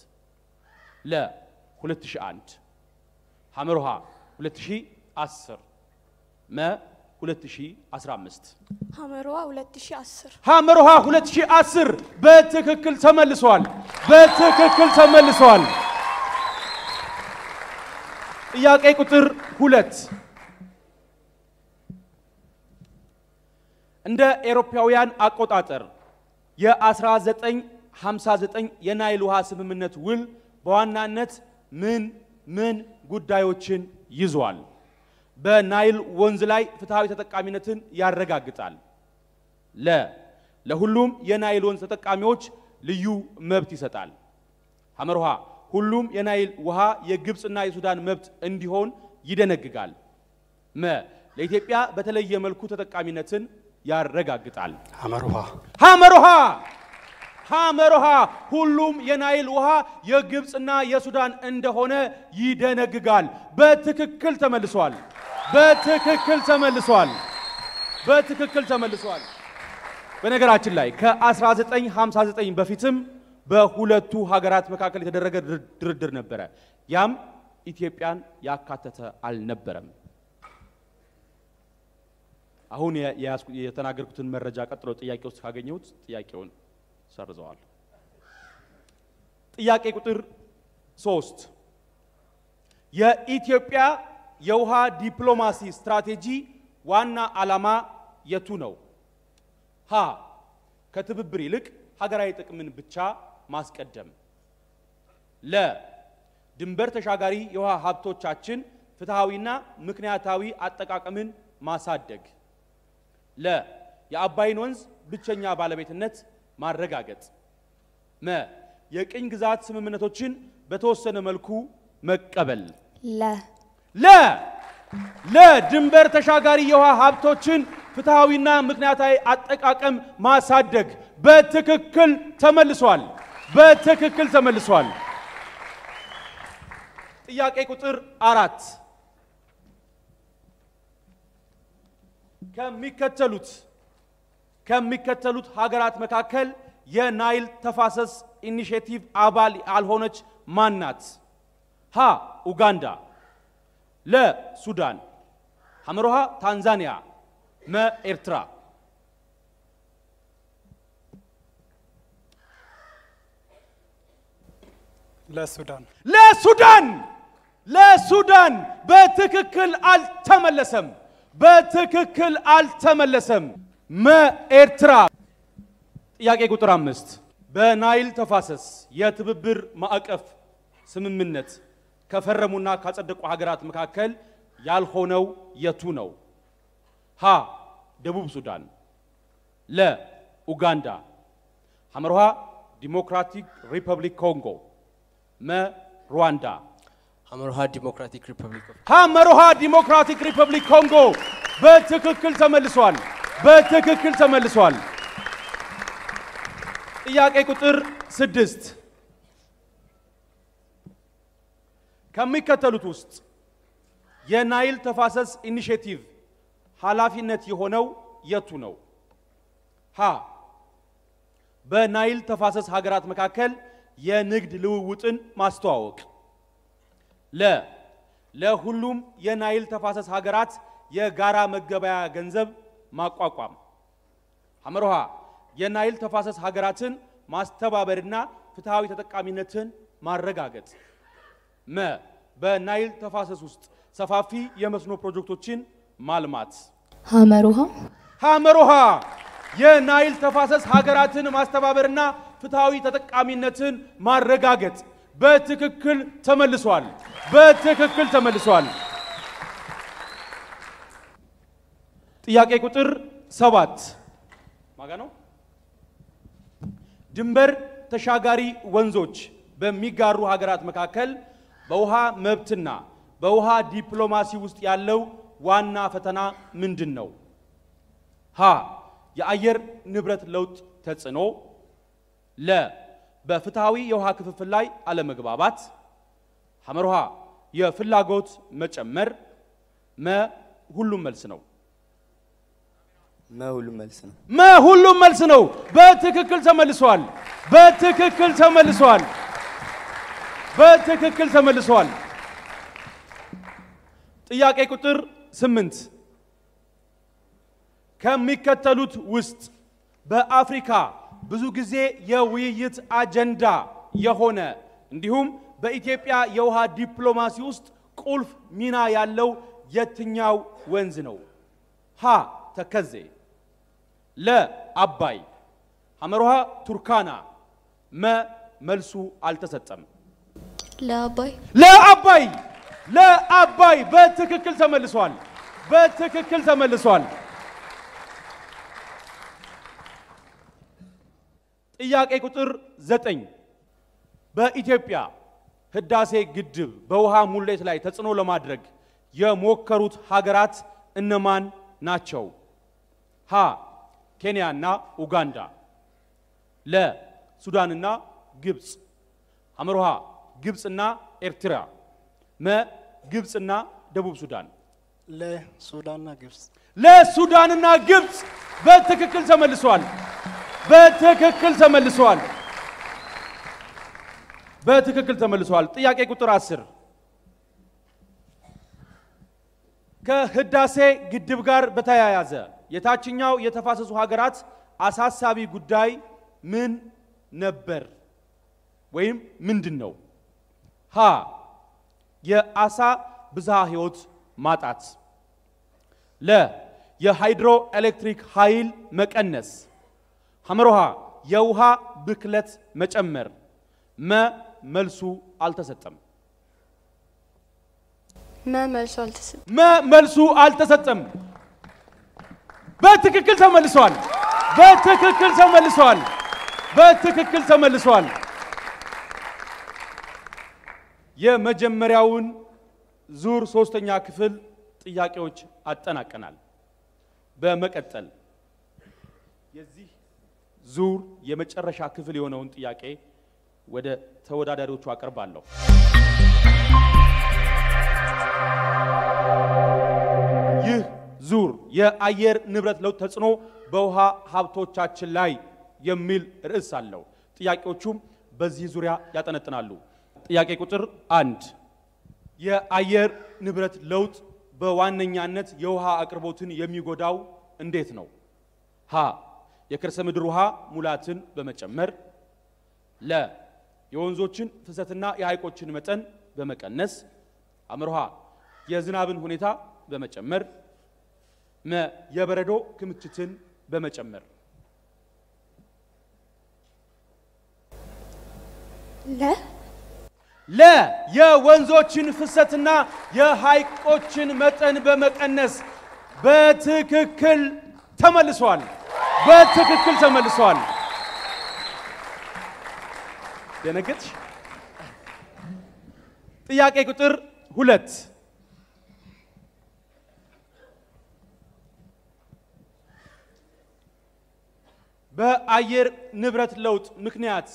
ለ 2001 ሐመርሃ 2010 መ 2015 ሐመርሃ 2010 ሐመርሃ 2010 በትክክል ተመልሷል። በትክክል ተመልሷል። ጥያቄ ቁጥር 2 እንደ አውሮፓውያን አቆጣጠር የ1959 የናይል ውሃ ስምምነት ውል በዋናነት ምን ጉዳዮችን ይዟል? በናይል ወንዝ ላይ ፍትሃዊ ተጠቃሚነትን ያረጋግጣል። ለሁሉም የናይል ወንዝ ተጠቃሚዎች ልዩ መብት ይሰጣል። ሐመርሃ ሁሉም የናይል ውሃ የግብጽና የሱዳን መብት እንዲሆን ይደነግጋል። መ ለኢትዮጵያ በተለየ መልኩ ተጠቃሚነትን ያረጋግጣል። ሐመርሃ ሁሉም የናይል ውሃ የግብጽና የሱዳን እንደሆነ ይደነግጋል። በትክክል ተመልሷል። በትክክል ተመልሷል። በነገራችን ላይ ከ1959 በፊትም በሁለቱ ሀገራት መካከል የተደረገ ድርድር ነበረ። ያም ኢትዮጵያን ያካተተ አልነበረም። አሁን የተናገርኩትን መረጃ ቀጥሎ ጥያቄ ውስጥ ካገኘሁት ጥያቄውን ሰርዘዋል። ጥያቄ ቁጥር 3 የኢትዮጵያ የውሃ ዲፕሎማሲ ስትራቴጂ ዋና ዓላማ የቱ ነው? ሀ ከትብብር ይልቅ ሀገራዊ ጥቅምን ብቻ ማስቀደም። ለ ድንበር ተሻጋሪ የውሃ ሀብቶቻችን ፍትሃዊና ምክንያታዊ አጠቃቀምን ማሳደግ። ለ የአባይን ወንዝ ብቸኛ ባለቤትነት ማረጋገጥ። መ የቅኝ ግዛት ስምምነቶችን በተወሰነ መልኩ መቀበል። ለድንበር ተሻጋሪ የውሃ ሀብቶችን ፍትሃዊና ምክንያታዊ አጠቃቀም ማሳደግ። በትክክል ተመልሷል። ጥያቄ ቁጥር 4 ከሚከተሉት ሀገራት መካከል የናይል ተፋሰስ ኢኒሼቲቭ አባል ያልሆነች ማናት? ሀ ኡጋንዳ፣ ለ ሱዳን፣ ሐመርሃ ታንዛኒያ፣ መ ኤርትራ። ለሱዳን በትክክል አልተመለሰም። መ ኤርትራ። ጥያቄ ቁጥር 5 በናይል ተፋሰስ የትብብር ማዕቀፍ ስምምነት ከፈረሙና ካጸደቁ ሀገራት መካከል ያልሆነው የቱ ነው? ሀ ደቡብ ሱዳን፣ ለ ኡጋንዳ፣ ሐመርሃ ዲሞክራቲክ ሪፐብሊክ ኮንጎ፣ መ ሩዋንዳ። ሐመርሃ ዲሞክራቲክ ሪፐብሊክ ኮንጎ በትክክል ተመልሷል። ጥያቄ ቁጥር 6 ከሚከተሉት ውስጥ የናይል ተፋሰስ ኢኒሼቲቭ ኃላፊነት የሆነው የቱ ነው? ሀ በናይል ተፋሰስ ሀገራት መካከል የንግድ ልውውጥን ማስተዋወቅ። ለሁሉም የናይል ተፋሰስ ሀገራት የጋራ መገበያያ ገንዘብ ማቋቋም። ሐመርሃ የናይል ተፋሰስ ሀገራትን ማስተባበርና ፍትሃዊ ተጠቃሚነትን ማረጋገጥ። በናይል ተፋሰስ ውስጥ ሰፋፊ የመስኖ ፕሮጀክቶችን ማልማት። ሐመርሃ የናይል ተፋሰስ ሀገራትን ማስተባበርና ፍትሃዊ ተጠቃሚነትን ማረጋገጥ። በትክክል ተመልሷል። በትክክል ተመልሷል። ጥያቄ ቁጥር 7 ማጋ ነው። ድንበር ተሻጋሪ ወንዞች በሚጋሩ ሀገራት መካከል በውሃ መብትና በውሃ ዲፕሎማሲ ውስጥ ያለው ዋና ፈተና ምንድነው? ሀ የአየር ንብረት ለውጥ ተጽዕኖ፣ በፍትሃዊ የውሃ ክፍፍል ላይ አለመግባባት፣ ሐመርሃ የፍላጎት መጨመር፣ ሁሉም መልስ ነው። ሁሉም መልስ ነው። ሁሉም መልስ ነው። በትክክል ተመልሷል። በትክክል ተመልሷል። በትክክል ተመልሷል። ጥያቄ ቁጥር 8 ከሚከተሉት ውስጥ በአፍሪካ ብዙ ጊዜ የውይይት አጀንዳ የሆነ እንዲሁም በኢትዮጵያ የውሃ ዲፕሎማሲ ውስጥ ቁልፍ ሚና ያለው የትኛው ወንዝ ነው? ሀ ተከዜ፣ አባይ፣ ሐመርሃ ቱርካና፣ መልሱ አልተሰጠም። ለአባይ በትክክል ተመልሷል። በትክክል ተመልሷል። ጥያቄ ቁጥር 9 በኢትዮጵያ ህዳሴ ግድብ በውሃ ሙሌት ላይ ተጽዕኖ ለማድረግ የሞከሩት ሀገራት እነማን ናቸው? ሀ ኬንያና ኡጋንዳ፣ ሱዳንና ግብጽ፣ ሐመርሃ ግብጽና ኤርትራ፣ ግብጽና ደቡብ ሱዳን። ለሱዳንና ግብጽ በትክክል ተመልሷል። በትክክል ተመልሷል። በትክክል ተመልሷል። ጥያቄ ቁጥር 10 ከህዳሴ ግድብ ጋር በተያያዘ የታችኛው የተፋሰሱ ሀገራት አሳሳቢ ጉዳይ ምን ነበር ወይም ምንድነው? ሀ የአሳ ብዝሃ ህይወት ማጣት፣ የሃይድሮ ኤሌክትሪክ ኃይል መቀነስ፣ ሐመርሃ የውሃ ብክለት መጨመር፣ መልሱ አልተሰጠም። መልሱ አልተሰጠም። በትክክል ተመልሷል። በትክክል ተመልሷል። በትክክል ተመልሷል። የመጀመሪያውን ዙር 3ኛ ክፍል ጥያቄዎች አጠናቀናል። በመቀጠል የዚህ ዙር የመጨረሻ ክፍል የሆነውን ጥያቄ ወደ ተወዳዳሪዎቹ አቀርባለሁ። ይህ ዙር የአየር ንብረት ለውጥ ተጽዕኖ በውሃ ሀብቶቻችን ላይ የሚል ርዕስ አለው። ጥያቄዎቹም በዚህ ዙሪያ ያጠነጥናሉ። ጥያቄ ቁጥር 1 የአየር ንብረት ለውጥ በዋነኛነት የውሃ አቅርቦትን የሚጎዳው እንዴት ነው? ሀ የከርሰ ምድር ውሃ ሙላትን በመጨመር፣ የወንዞችን ፍሰትና የሐይቆችን መጠን በመቀነስ፣ ሐመርሃ የዝናብን ሁኔታ በመጨመር፣ የበረዶ ክምችትን በመጨመር። የወንዞችን ፍሰትና የሐይቆችን መጠን በመቀነስ። በትክክል ተመልሷል። በትክክል ተመልሷል። ደነገጥሽ? ጥያቄ ቁጥር 2 በአየር ንብረት ለውጥ ምክንያት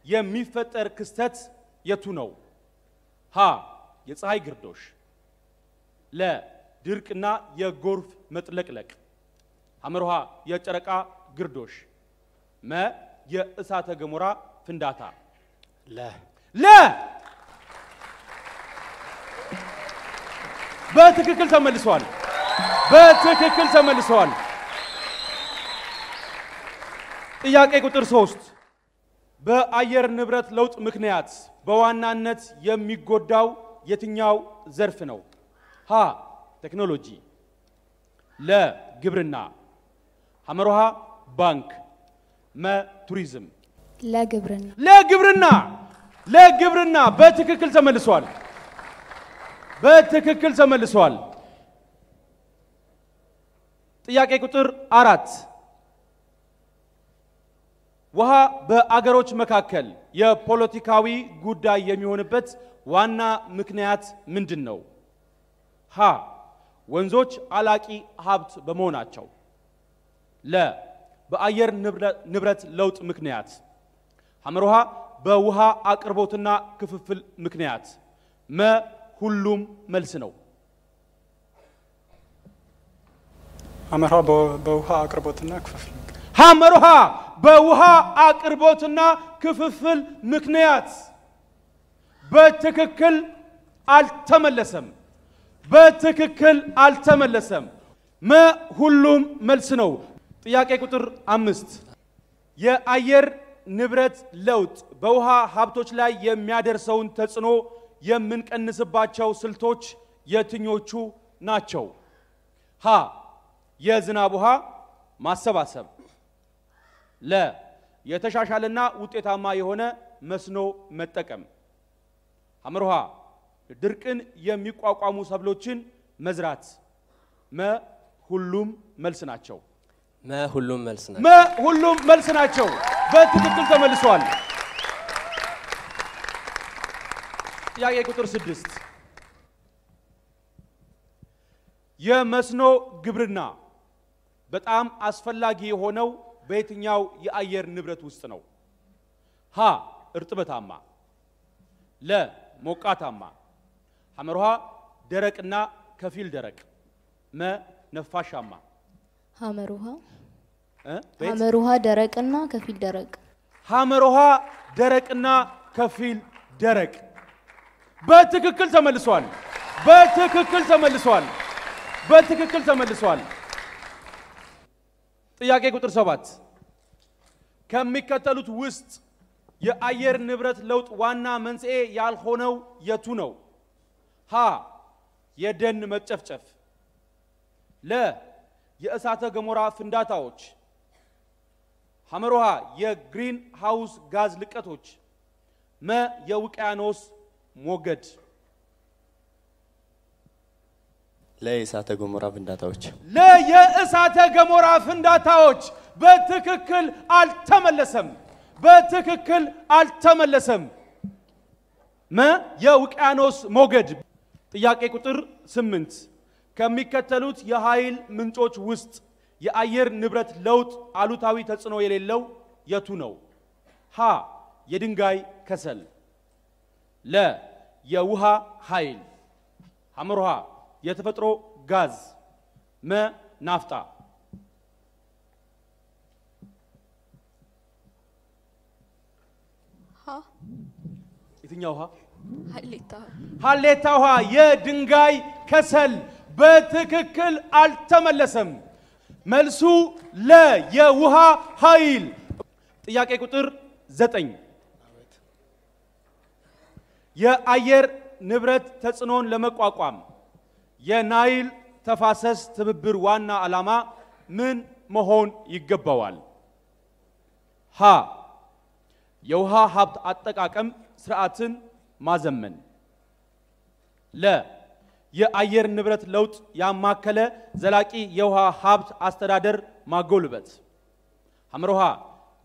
የሚፈጠር ክስተት የቱ ነው? ሀ የፀሐይ ግርዶሽ፣ ድርቅና የጎርፍ መጥለቅለቅ፣ ሐመርሃ የጨረቃ ግርዶሽ፣ የእሳተ ገሞራ ፍንዳታ? ለ በትክክል ተመልሷል። በትክክል ተመልሷል። ጥያቄ ቁጥር 3 በአየር ንብረት ለውጥ ምክንያት በዋናነት የሚጎዳው የትኛው ዘርፍ ነው? ሀ ቴክኖሎጂ፣ ለ ግብርና፣ ሐመሮሃ ባንክ፣ መ ቱሪዝም። ለግብርና ለግብርና ለግብርና በትክክል ተመልሷል። በትክክል ተመልሷል። ጥያቄ ቁጥር 4 ውሃ በአገሮች መካከል የፖለቲካዊ ጉዳይ የሚሆንበት ዋና ምክንያት ምንድን ነው? ሀ ወንዞች አላቂ ሀብት በመሆናቸው፣ ለ በአየር ንብረት ለውጥ ምክንያት፣ ሐመሮሃ በውሃ አቅርቦትና ክፍፍል ምክንያት፣ መ ሁሉም መልስ ነው። ሐመሮሃ በውሃ አቅርቦትና ክፍፍል ሐመሮሃ በውሃ አቅርቦትና ክፍፍል ምክንያት በትክክል አልተመለሰም። በትክክል አልተመለሰም። መ ሁሉም መልስ ነው። ጥያቄ ቁጥር 5 የአየር ንብረት ለውጥ በውሃ ሀብቶች ላይ የሚያደርሰውን ተጽዕኖ የምንቀንስባቸው ስልቶች የትኞቹ ናቸው? ሀ የዝናብ ውሃ ማሰባሰብ፣ ለ የተሻሻለና ውጤታማ የሆነ መስኖ መጠቀም፣ ሐመሮሃ ድርቅን የሚቋቋሙ ሰብሎችን መዝራት፣ መ ሁሉም መልስ ናቸው። መ ሁሉም መልስ ናቸው። መ ሁሉም መልስ ናቸው። በትክክል ተመልሷል። ጥያቄ ቁጥር 6 የመስኖ ግብርና በጣም አስፈላጊ የሆነው በየትኛው የአየር ንብረት ውስጥ ነው? ሀ እርጥበታማ፣ ለ ሞቃታማ፣ ሐመሮሃ ደረቅና ከፊል ደረቅ፣ መ ነፋሻማ። ሐመሮሃ ሐመሮሃ ደረቅና ከፊል ደረቅ። ሐመሮሃ ደረቅና ከፊል ደረቅ በትክክል ተመልሷል። በትክክል ተመልሷል። በትክክል ተመልሷል። ጥያቄ ቁጥር 7 ከሚከተሉት ውስጥ የአየር ንብረት ለውጥ ዋና መንስኤ ያልሆነው የቱ ነው? ሀ የደን መጨፍጨፍ፣ ለ የእሳተ ገሞራ ፍንዳታዎች፣ ሐመሮሃ የግሪን ሃውስ ጋዝ ልቀቶች፣ መ የውቅያኖስ ሞገድ። ለየእሳተ ገሞራ ፍንዳታዎች። ለየእሳተ ገሞራ ፍንዳታዎች በትክክል አልተመለሰም። በትክክል አልተመለሰም። መ የውቅያኖስ ሞገድ። ጥያቄ ቁጥር 8 ከሚከተሉት የኃይል ምንጮች ውስጥ የአየር ንብረት ለውጥ አሉታዊ ተጽዕኖ የሌለው የቱ ነው? ሀ የድንጋይ ከሰል፣ ለ የውሃ ኃይል፣ ሐመሮሃ የተፈጥሮ ጋዝ፣ መ ናፍጣ። የትኛው ውሃ? ሀሌታ ውሃ የድንጋይ ከሰል በትክክል አልተመለሰም። መልሱ ለ የውሃ ኃይል። ጥያቄ ቁጥር 9 የአየር ንብረት ተጽዕኖን ለመቋቋም የናይል ተፋሰስ ትብብር ዋና ዓላማ ምን መሆን ይገባዋል? ሀ የውሃ ሀብት አጠቃቀም ስርዓትን ማዘመን፣ ለ የአየር ንብረት ለውጥ ያማከለ ዘላቂ የውሃ ሀብት አስተዳደር ማጎልበት፣ ሐመሮሃ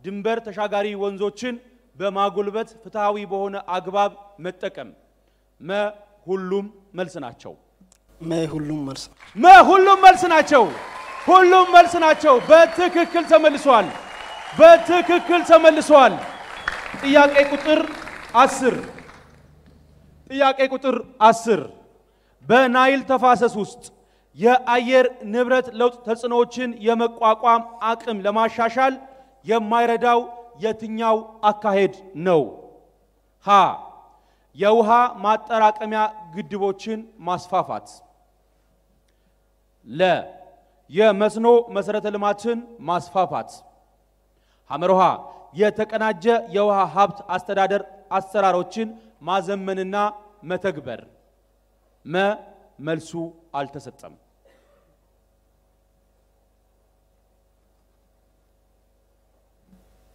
ድንበር ተሻጋሪ ወንዞችን በማጎልበት ፍትሃዊ በሆነ አግባብ መጠቀም፣ መ ሁሉም መልስ ናቸው። መ ሁሉም መልስ መ ሁሉም መልስ ናቸው። ሁሉም መልስ ናቸው። በትክክል ተመልሷል። በትክክል ተመልሷል። ጥያቄ ቁጥር 10 ጥያቄ ቁጥር 10 በናይል ተፋሰስ ውስጥ የአየር ንብረት ለውጥ ተጽዕኖዎችን የመቋቋም አቅም ለማሻሻል የማይረዳው የትኛው አካሄድ ነው? ሀ የውሃ ማጠራቀሚያ ግድቦችን ማስፋፋት፣ ለ የመስኖ መሰረተ ልማትን ማስፋፋት፣ ሐመሮሃ የተቀናጀ የውሃ ሀብት አስተዳደር አሰራሮችን ማዘመንና መተግበር። መልሱ አልተሰጠም።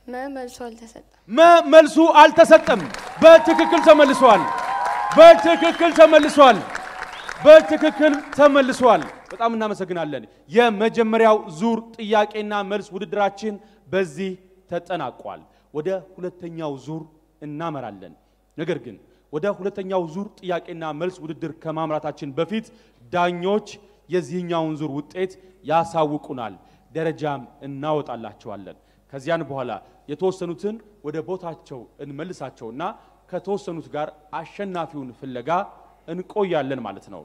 መልሱ አልተሰጠም። መልሱ አልተሰጠም። በትክክል ተመልሷል። በትክክል ተመልሷል። በጣም እናመሰግናለን። የመጀመሪያው ዙር ጥያቄና መልስ ውድድራችን በዚህ ተጠናቋል። ወደ ሁለተኛው ዙር እናመራለን። ነገር ግን ወደ ሁለተኛው ዙር ጥያቄና መልስ ውድድር ከማምራታችን በፊት ዳኞች የዚህኛውን ዙር ውጤት ያሳውቁናል፣ ደረጃም እናወጣላቸዋለን። ከዚያን በኋላ የተወሰኑትን ወደ ቦታቸው እንመልሳቸውና ከተወሰኑት ጋር አሸናፊውን ፍለጋ እንቆያለን ማለት ነው።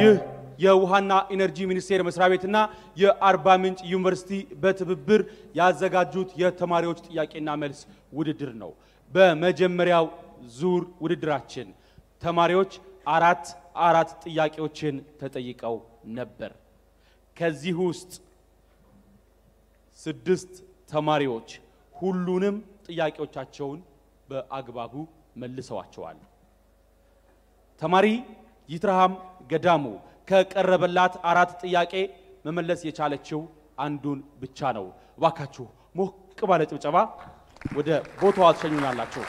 ይህ የውሃና ኢነርጂ ሚኒስቴር መስሪያ ቤትና የአርባ ምንጭ ዩኒቨርሲቲ በትብብር ያዘጋጁት የተማሪዎች ጥያቄና መልስ ውድድር ነው። በመጀመሪያው ዙር ውድድራችን ተማሪዎች አራት ጥያቄዎችን ተጠይቀው ነበር። ከዚህ ውስጥ 6 ተማሪዎች ሁሉንም ጥያቄዎቻቸውን በአግባቡ መልሰዋቸዋል። ተማሪ ይትራሃም ገዳሙ ከቀረበላት 4 ጥያቄ መመለስ የቻለችው አንዱን ብቻ ነው። እባካችሁ ሞቅ ባለ ጭብጨባ ወደ ቦታዋ ተሸኙናላችሁ።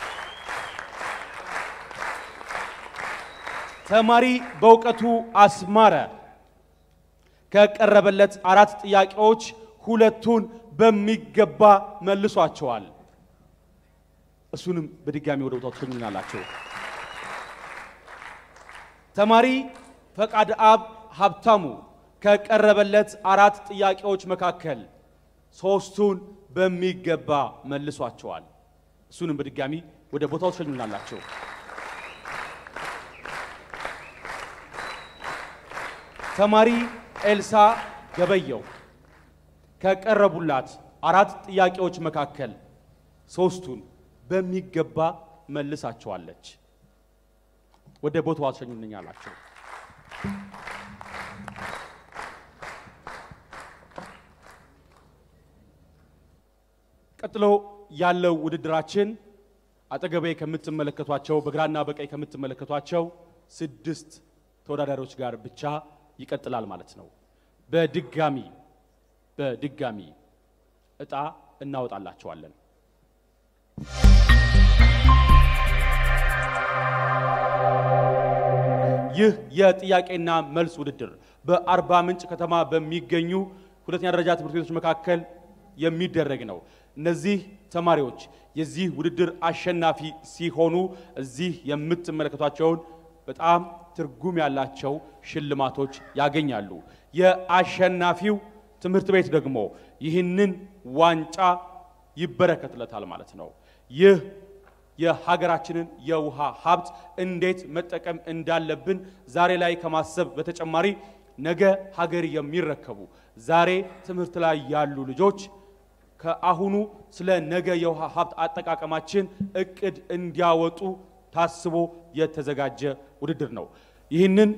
ተማሪ በእውቀቱ አስማረ ከቀረበለት 4 ጥያቄዎች 2ቱን በሚገባ መልሷቸዋል። እሱንም በድጋሚ ወደ ቦታው ተሸኙናላችሁ። ተማሪ ፈቃድ አብ ሀብታሙ ከቀረበለት 4 ጥያቄዎች መካከል 3ቱን በሚገባ መልሷቸዋል። እሱንም በድጋሚ ወደ ቦታው ተሸኙናላችሁ። ተማሪ ኤልሳ ገበየው ከቀረቡላት 4 ጥያቄዎች መካከል 3ቱን በሚገባ መልሳቸዋለች። ወደ ቦታው ተሸኙናላችሁ። ቀጥሎ ያለው ውድድራችን አጠገቤ ከምትመለከቷቸው በግራና በቀኝ ከምትመለከቷቸው 6 ተወዳዳሪዎች ጋር ብቻ ይቀጥላል ማለት ነው። በድጋሚ እጣ እናወጣላቸዋለን። ይህ የጥያቄና መልስ ውድድር በአርባ ምንጭ ከተማ በሚገኙ ሁለተኛ ደረጃ ትምህርት ቤቶች መካከል የሚደረግ ነው። እነዚህ ተማሪዎች የዚህ ውድድር አሸናፊ ሲሆኑ እዚህ የምትመለከቷቸውን በጣም ትርጉም ያላቸው ሽልማቶች ያገኛሉ። የአሸናፊው ትምህርት ቤት ደግሞ ይህንን ዋንጫ ይበረከትለታል ማለት ነው። ይህ የሀገራችንን የውሃ ሀብት እንዴት መጠቀም እንዳለብን ዛሬ ላይ ከማሰብ በተጨማሪ ነገ ሀገር የሚረከቡ ዛሬ ትምህርት ላይ ያሉ ልጆች ከአሁኑ ስለ ነገ የውሃ ሀብት አጠቃቀማችን እቅድ እንዲያወጡ ታስቦ የተዘጋጀ ውድድር ነው። ይህንን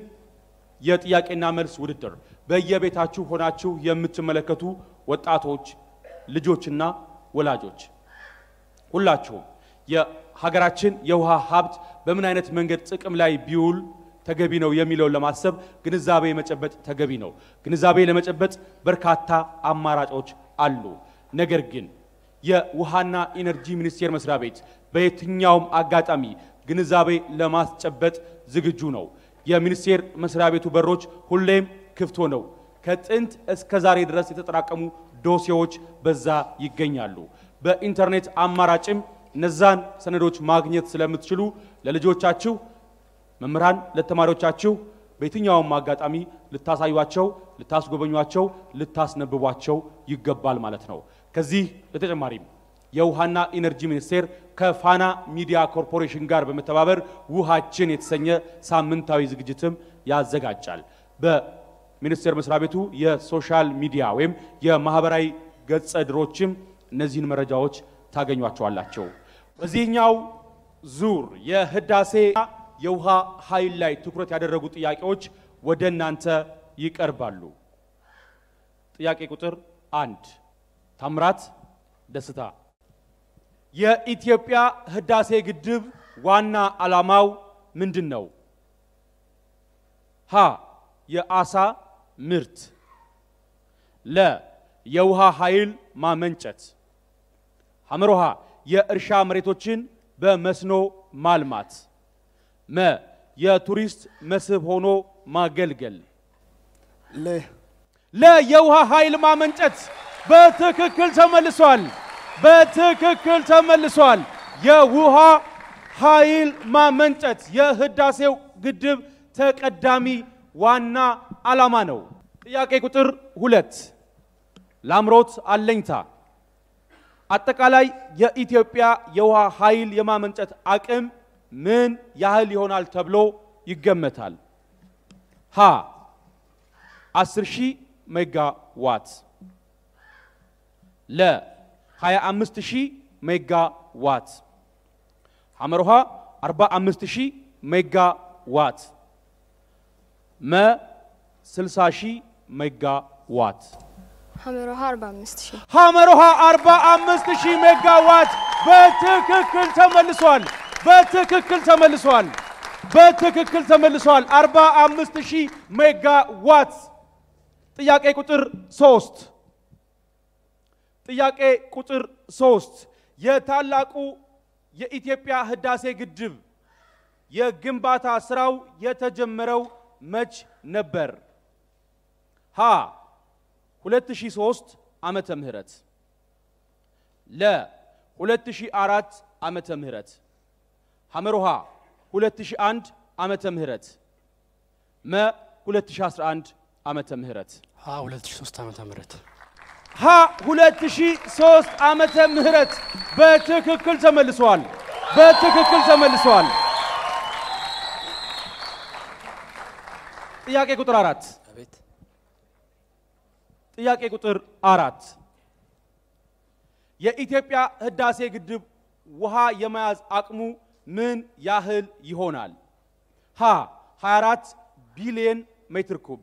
የጥያቄና መልስ ውድድር በየቤታችሁ ሆናችሁ የምትመለከቱ ወጣቶች ልጆችና ወላጆች ሁላችሁም የሀገራችን የውሃ ሀብት በምን አይነት መንገድ ጥቅም ላይ ቢውል ተገቢ ነው የሚለው ለማሰብ ግንዛቤ መጨበጥ ተገቢ ነው። ግንዛቤ ለመጨበጥ በርካታ አማራጮች አሉ። ነገር ግን የውሃና ኢነርጂ ሚኒስቴር መስሪያ ቤት በየትኛውም አጋጣሚ ግንዛቤ ለማስጨበጥ ዝግጁ ነው። የሚኒስቴር መስሪያ ቤቱ በሮች ሁሌም ክፍት ሆነው ከጥንት እስከ ዛሬ ድረስ የተጠራቀሙ ዶሴዎች በዛ ይገኛሉ። በኢንተርኔት አማራጭም እነዛን ሰነዶች ማግኘት ስለምትችሉ ለልጆቻችሁ መምህራን ለተማሪዎቻችሁ በየትኛውም አጋጣሚ ልታሳዩዋቸው፣ ልታስጎበኟቸው፣ ልታስነብቧቸው ይገባል ማለት ነው። ከዚህ በተጨማሪም የውሃና ኢነርጂ ሚኒስቴር ከፋና ሚዲያ ኮርፖሬሽን ጋር በመተባበር ውሃችን የተሰኘ ሳምንታዊ ዝግጅትም ያዘጋጃል። ሚኒስቴር መስሪያ ቤቱ የሶሻል ሚዲያ ወይም የማህበራዊ ገጽ ድሮችም እነዚህን መረጃዎች ታገኟቸዋላችሁ። በዚህኛው ዙር የህዳሴ የውሃ ኃይል ላይ ትኩረት ያደረጉ ጥያቄዎች ወደ እናንተ ይቀርባሉ። ጥያቄ ቁጥር 1 ታምራት ደስታ የኢትዮጵያ ህዳሴ ግድብ ዋና ዓላማው ምንድነው? ሀ የአሳ ምርት፣ ለ የውሃ ኃይል ማመንጨት፣ ሐመሮሃ የእርሻ መሬቶችን በመስኖ ማልማት፣ መ የቱሪስት መስህብ ሆኖ ማገልገል። ለ የውሃ ኃይል ማመንጨት በትክክል ተመልሷል። በትክክል ተመልሷል። የውሃ ኃይል ማመንጨት የህዳሴው ግድብ ተቀዳሚ ዋና ዓላማ ነው። ጥያቄ ቁጥር 2 ላምሮት አለኝታ አጠቃላይ የኢትዮጵያ የውሃ ኃይል የማመንጨት አቅም ምን ያህል ይሆናል ተብሎ ይገመታል? ሀ 10000 ሜጋዋት፣ ለ 25000 ሜጋዋት፣ ሐመሮሃ 45000 ሜጋዋት፣ መ 60000 ሜጋዋት። ሐመሮሃ 45000 ሐመሮሃ 45000 ሜጋዋት በትክክል ተመልሷል። በትክክል ተመልሷል። በትክክል ተመልሷል። 45000 ሜጋዋት። ጥያቄ ቁጥር 3 ጥያቄ ቁጥር 3 የታላቁ የኢትዮጵያ ህዳሴ ግድብ የግንባታ ስራው የተጀመረው መች ነበር? ሀ 2003 ዓመተ ምህረት፣ ለ 2004 ዓመተ ምህረት፣ ሐመሮሃ 2001 ዓመተ ምህረት፣ መ 2011 ዓመተ ምህረት። ሀ 2003 ዓመተ ምህረት። ሀ 2003 ዓመተ ምህረት በትክክል ተመልሷል። በትክክል ተመልሷል። ጥያቄ ቁጥር 4 ጥያቄ ቁጥር 4 የኢትዮጵያ ህዳሴ ግድብ ውሃ የመያዝ አቅሙ ምን ያህል ይሆናል? ሀ 24 ቢሊዮን ሜትር ኩብ፣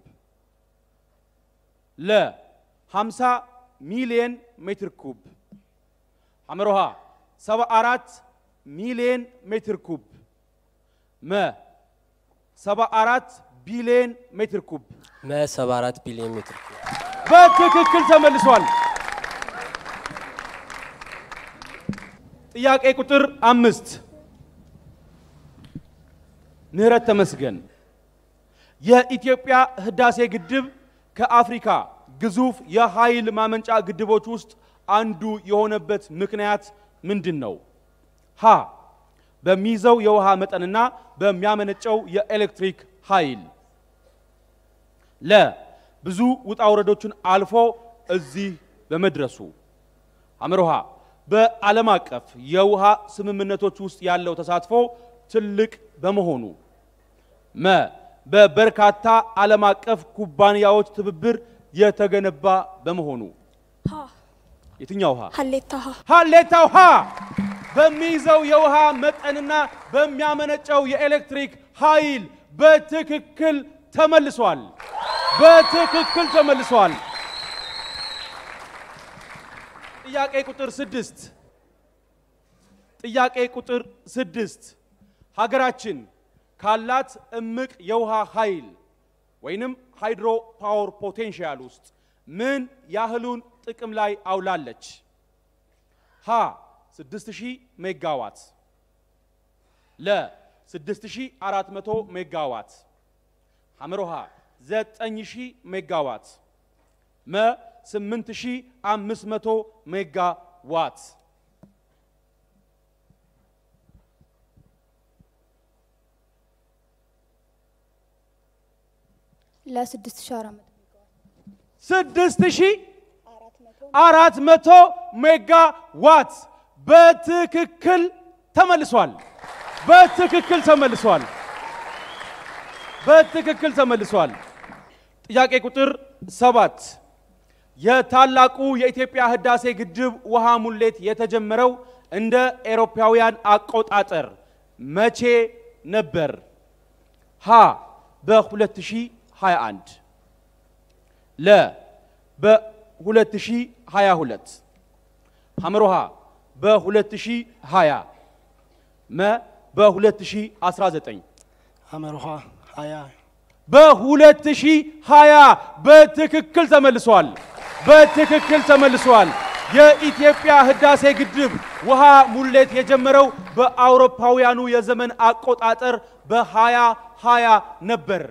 ለ 50 ሚሊዮን ሜትር ኩብ፣ ሐመሮሃ 74 ሚሊዮን ሜትር ኩብ፣ መ 74 ቢሊዮን ሜትር ኩብ። መ 74 ቢሊዮን ሜትር ኩብ በትክክል ተመልሷል። ጥያቄ ቁጥር 5 ምህረት ተመስገን የኢትዮጵያ ህዳሴ ግድብ ከአፍሪካ ግዙፍ የኃይል ማመንጫ ግድቦች ውስጥ አንዱ የሆነበት ምክንያት ምንድነው? ሀ በሚይዘው የውሃ መጠንና በሚያመነጨው የኤሌክትሪክ ኃይል፣ ለ ብዙ ውጣ ውረዶችን አልፎ እዚህ በመድረሱ፣ ሐመሮሃ በዓለም አቀፍ የውሃ ስምምነቶች ውስጥ ያለው ተሳትፎ ትልቅ በመሆኑ፣ መ በበርካታ ዓለም አቀፍ ኩባንያዎች ትብብር የተገነባ በመሆኑ። የትኛው ሀ? ሀሌታ ውሃ በሚይዘው የውሃ መጠንና በሚያመነጨው የኤሌክትሪክ ኃይል በትክክል ተመልሷል። በትክክል ተመልሷል። ጥያቄ ቁጥር 6 ጥያቄ ቁጥር 6 ሀገራችን ካላት እምቅ የውሃ ኃይል ወይንም ሃይድሮ ፓወር ፖቴንሻል ውስጥ ምን ያህሉን ጥቅም ላይ አውላለች? ሀ 6000 ሜጋዋት፣ ለ 6400 ሜጋዋት፣ ሐመሮሃ 9000 ሜጋዋት፣ መ 8500 ሜጋዋት። ለ6400 ሜጋዋት በትክክል ተመልሷል። በትክክል ተመልሷል። በትክክል ተመልሷል። ጥያቄ ቁጥር 7 የታላቁ የኢትዮጵያ ህዳሴ ግድብ ውሃ ሙሌት የተጀመረው እንደ ኤሮፓውያን አቆጣጠር መቼ ነበር? ሀ በ2021 ለ በ2022 ሐመሮሃ በ2020 መ በ2019 ሐመሮሃ 20 በ2020 በትክክል ተመልሷል። በትክክል ተመልሷል። የኢትዮጵያ ህዳሴ ግድብ ውሃ ሙሌት የጀመረው በአውሮፓውያኑ የዘመን አቆጣጠር በ2020 ነበር።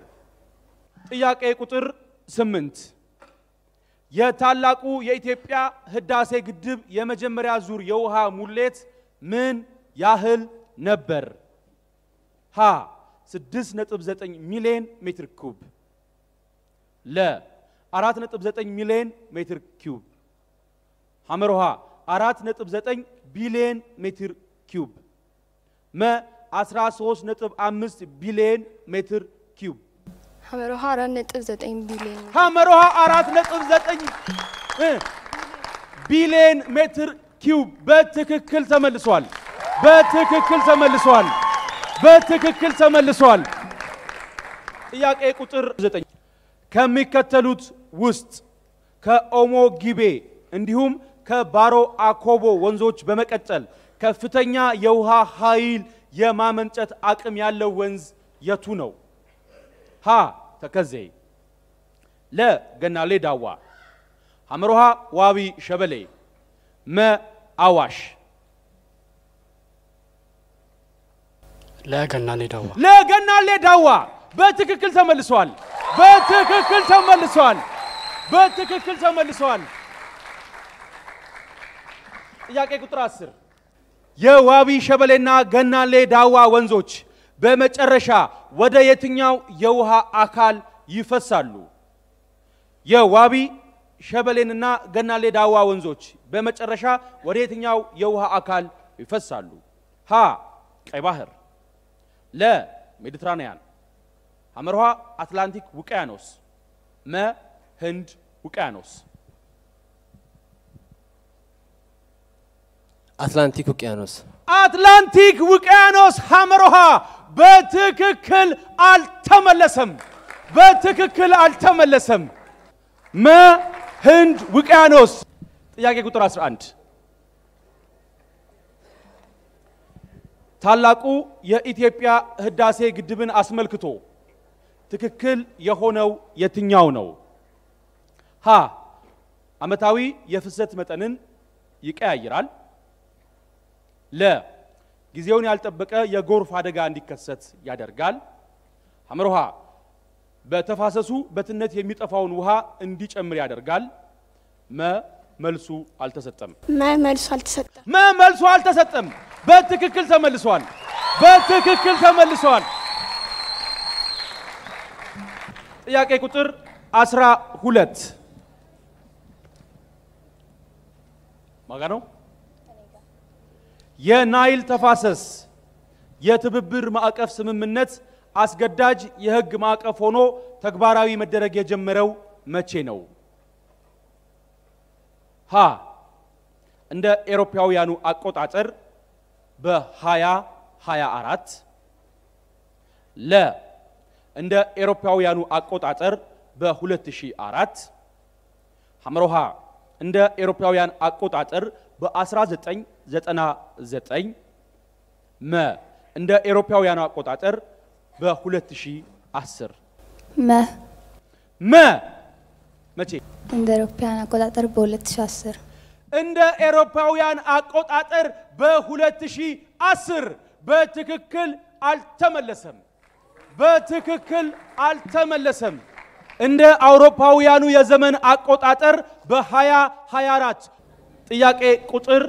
ጥያቄ ቁጥር 8 የታላቁ የኢትዮጵያ ህዳሴ ግድብ የመጀመሪያ ዙር የውሃ ሙሌት ምን ያህል ነበር? ሀ 6.9 ሚሊዮን ሜትር ኩብ ለ 4.9 ሚሊዮን ሜትር ኩብ ሐመሮሃ 4.9 ቢሊዮን ሜትር ኩብ መ 13.5 ቢሊዮን ሜትር ኩብ ሐመሮሃ 4.9 ቢሊዮን ሐመሮሃ 4.9 ቢሊዮን ሜትር ኩብ በትክክል ተመልሷል። በትክክል ተመልሷል። በትክክል ተመልሷል። ጥያቄ ቁጥር 9 ከሚከተሉት ውስጥ ከኦሞ ጊቤ እንዲሁም ከባሮ አኮቦ ወንዞች በመቀጠል ከፍተኛ የውሃ ኃይል የማመንጨት አቅም ያለው ወንዝ የቱ ነው? ሀ ተከዜ ለ ገናሌ ዳዋ ሐመሮሃ ዋቢ ሸበሌ መ አዋሽ ለገናሌ ዳዋ ለገናሌ ዳዋ በትክክል ተመልሷል። በትክክል ተመልሷል። በትክክል ተመልሷል። ጥያቄ ቁጥር 10 የዋቢ ሸበሌና ገናሌ ዳዋ ወንዞች በመጨረሻ ወደ የትኛው የውሃ አካል ይፈሳሉ? የዋቢ ሸበሌንና ገናሌ ዳዋ ወንዞች በመጨረሻ ወደ የትኛው የውሃ አካል ይፈሳሉ? ሀ ቀይ ባህር ለ ሜዲትራኒያን ሐመሮሃ አትላንቲክ ውቅያኖስ መ ህንድ ውቅያኖስ አትላንቲክ ውቅያኖስ አትላንቲክ ውቅያኖስ ሐመሮሃ በትክክል አልተመለሰም። በትክክል አልተመለሰም። መ ህንድ ውቅያኖስ ጥያቄ ቁጥር 11 ታላቁ የኢትዮጵያ ህዳሴ ግድብን አስመልክቶ ትክክል የሆነው የትኛው ነው? ሀ አመታዊ የፍሰት መጠንን ይቀያይራል ለ ጊዜውን ያልጠበቀ የጎርፍ አደጋ እንዲከሰት ያደርጋል ሐመሮሃ በተፋሰሱ በትነት የሚጠፋውን ውሃ እንዲጨምር ያደርጋል መ መልሱ አልተሰጠም። መልሱ አልተሰጠም። መልሱ አልተሰጠም። በትክክል ተመልሷል። በትክክል ተመልሷል። ጥያቄ ቁጥር 12 ማጋ ነው። የናይል ተፋሰስ የትብብር ማዕቀፍ ስምምነት አስገዳጅ የህግ ማዕቀፍ ሆኖ ተግባራዊ መደረግ የጀመረው መቼ ነው? ሀ እንደ ኤሮፓውያኑ አቆጣጠር በ2024 ለ እንደ ኤሮፓውያኑ አቆጣጠር በ2004 ሐመሮሃ እንደ ኤሮፓውያን አቆጣጠር በ1999 መ እንደ ኤሮፓውያኑ አቆጣጠር በ2010 መ መቼ እንደ ኤሮፓውያን አቆጣጠር በ2010 እንደ ኤሮፓውያን አቆጣጠር በ2010 በትክክል አልተመለሰም። በትክክል አልተመለሰም። እንደ አውሮፓውያኑ የዘመን አቆጣጠር በ2024 ጥያቄ ቁጥር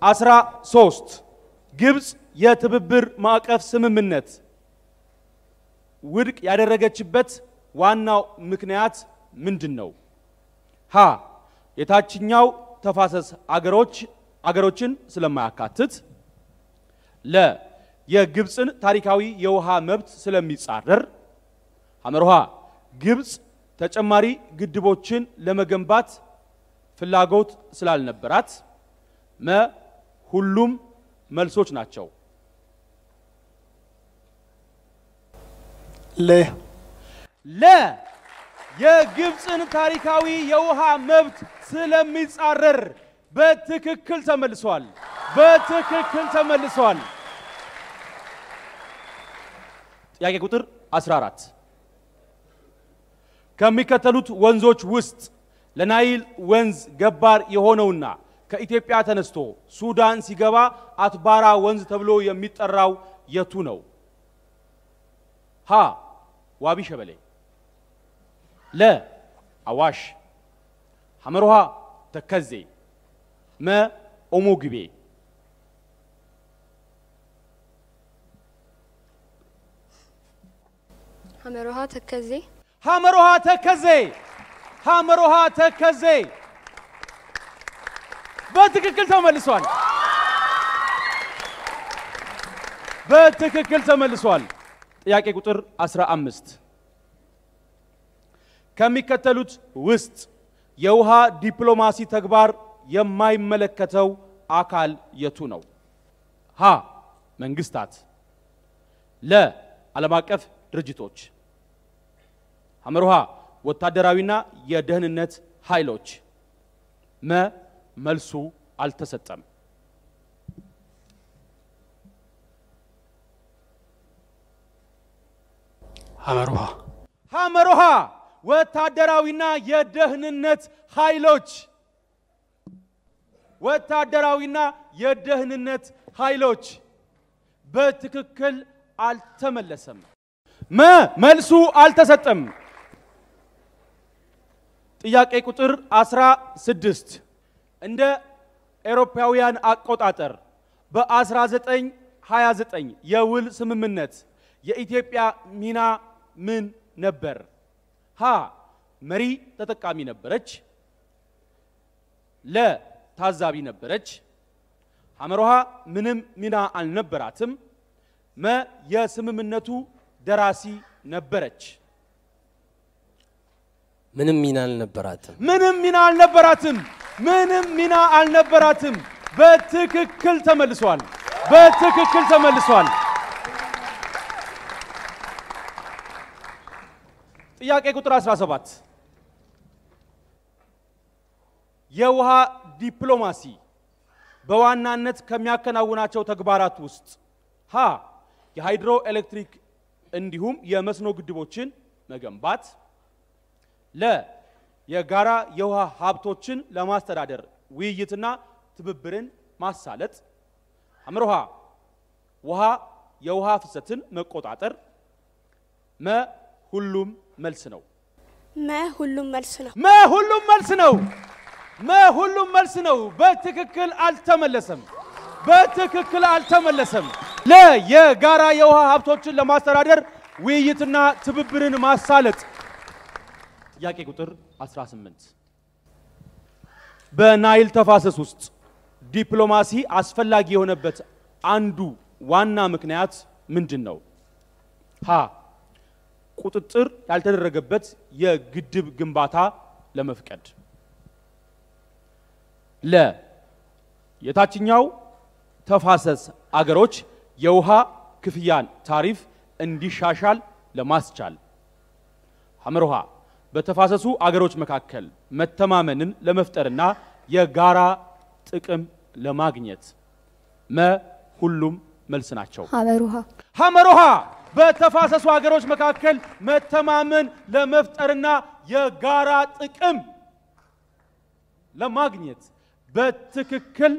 13 ግብጽ የትብብር ማዕቀፍ ስምምነት ውድቅ ያደረገችበት ዋናው ምክንያት ምንድነው? ሀ የታችኛው ተፋሰስ አገሮችን ስለማያካትት ለ የግብጽን ታሪካዊ የውሃ መብት ስለሚጻረር ሐመሮሃ ግብጽ ተጨማሪ ግድቦችን ለመገንባት ፍላጎት ስላልነበራት መ ሁሉም መልሶች ናቸው ለ የግብፅን ታሪካዊ የውሃ መብት ስለሚጻረር በትክክል ተመልሷል ጥያቄ ቁጥር 14 ከሚከተሉት ወንዞች ውስጥ ለናይል ወንዝ ገባር የሆነውና ከኢትዮጵያ ተነስቶ ሱዳን ሲገባ አትባራ ወንዝ ተብሎ የሚጠራው የቱ ነው ሀ ዋቢ ሸበሌ ለ አዋሽ ሐመሮሃ ተከዜ መ ኦሞ ግቤ ሐመሮሃ ተከዜ በትክክል ተመልሷል ጥያቄ ቁጥር 15 ከሚከተሉት ውስጥ የውሃ ዲፕሎማሲ ተግባር የማይመለከተው አካል የቱ ነው ሀ መንግስታት ለ ዓለም አቀፍ ድርጅቶች ሐመሮሃ ወታደራዊና የደህንነት ኃይሎች መ መልሱ አልተሰጠም ሐመሮሃ ወታደራዊና የደህንነት ኃይሎች በትክክል አልተመለሰም መልሱ አልተሰጠም ጥያቄ ቁጥር 16 እንደ አውሮፓውያን አቆጣጠር በ1929 የውል ስምምነት የኢትዮጵያ ሚና ምን ነበር ሀ መሪ ተጠቃሚ ነበረች ለ ታዛቢ ነበረች ሐመሮሃ ምንም ሚና አልነበራትም መ የስምምነቱ ደራሲ ነበረች ምንም ሚና አልነበራትም በትክክል ተመልሷል ጥያቄ ቁጥር 17 የውሃ ዲፕሎማሲ በዋናነት ከሚያከናውናቸው ተግባራት ውስጥ ሀ የሃይድሮ ኤሌክትሪክ እንዲሁም የመስኖ ግድቦችን መገንባት ለ የጋራ የውሃ ሀብቶችን ለማስተዳደር ውይይትና ትብብርን ማሳለጥ ሐመሮሃ የውሃ ፍሰትን መቆጣጠር መ ሁሉም መልስ ነው በትክክል አልተመለሰም ለ የጋራ የውሃ ሀብቶችን ለማስተዳደር ውይይትና ትብብርን ማሳለጥ ጥያቄ ቁጥር 18 በናይል ተፋሰስ ውስጥ ዲፕሎማሲ አስፈላጊ የሆነበት አንዱ ዋና ምክንያት ምንድነው ሀ ቁጥጥር ያልተደረገበት የግድብ ግንባታ ለመፍቀድ ለ የታችኛው ተፋሰስ አገሮች የውሃ ክፍያን ታሪፍ እንዲሻሻል ለማስቻል ሐመሮሃ በተፋሰሱ አገሮች መካከል መተማመንን ለመፍጠርና የጋራ ጥቅም ለማግኘት መ ሁሉም መልስ ናቸው ሐመሮሃ በተፋሰሱ አገሮች መካከል መተማመን ለመፍጠርና የጋራ ጥቅም ለማግኘት በትክክል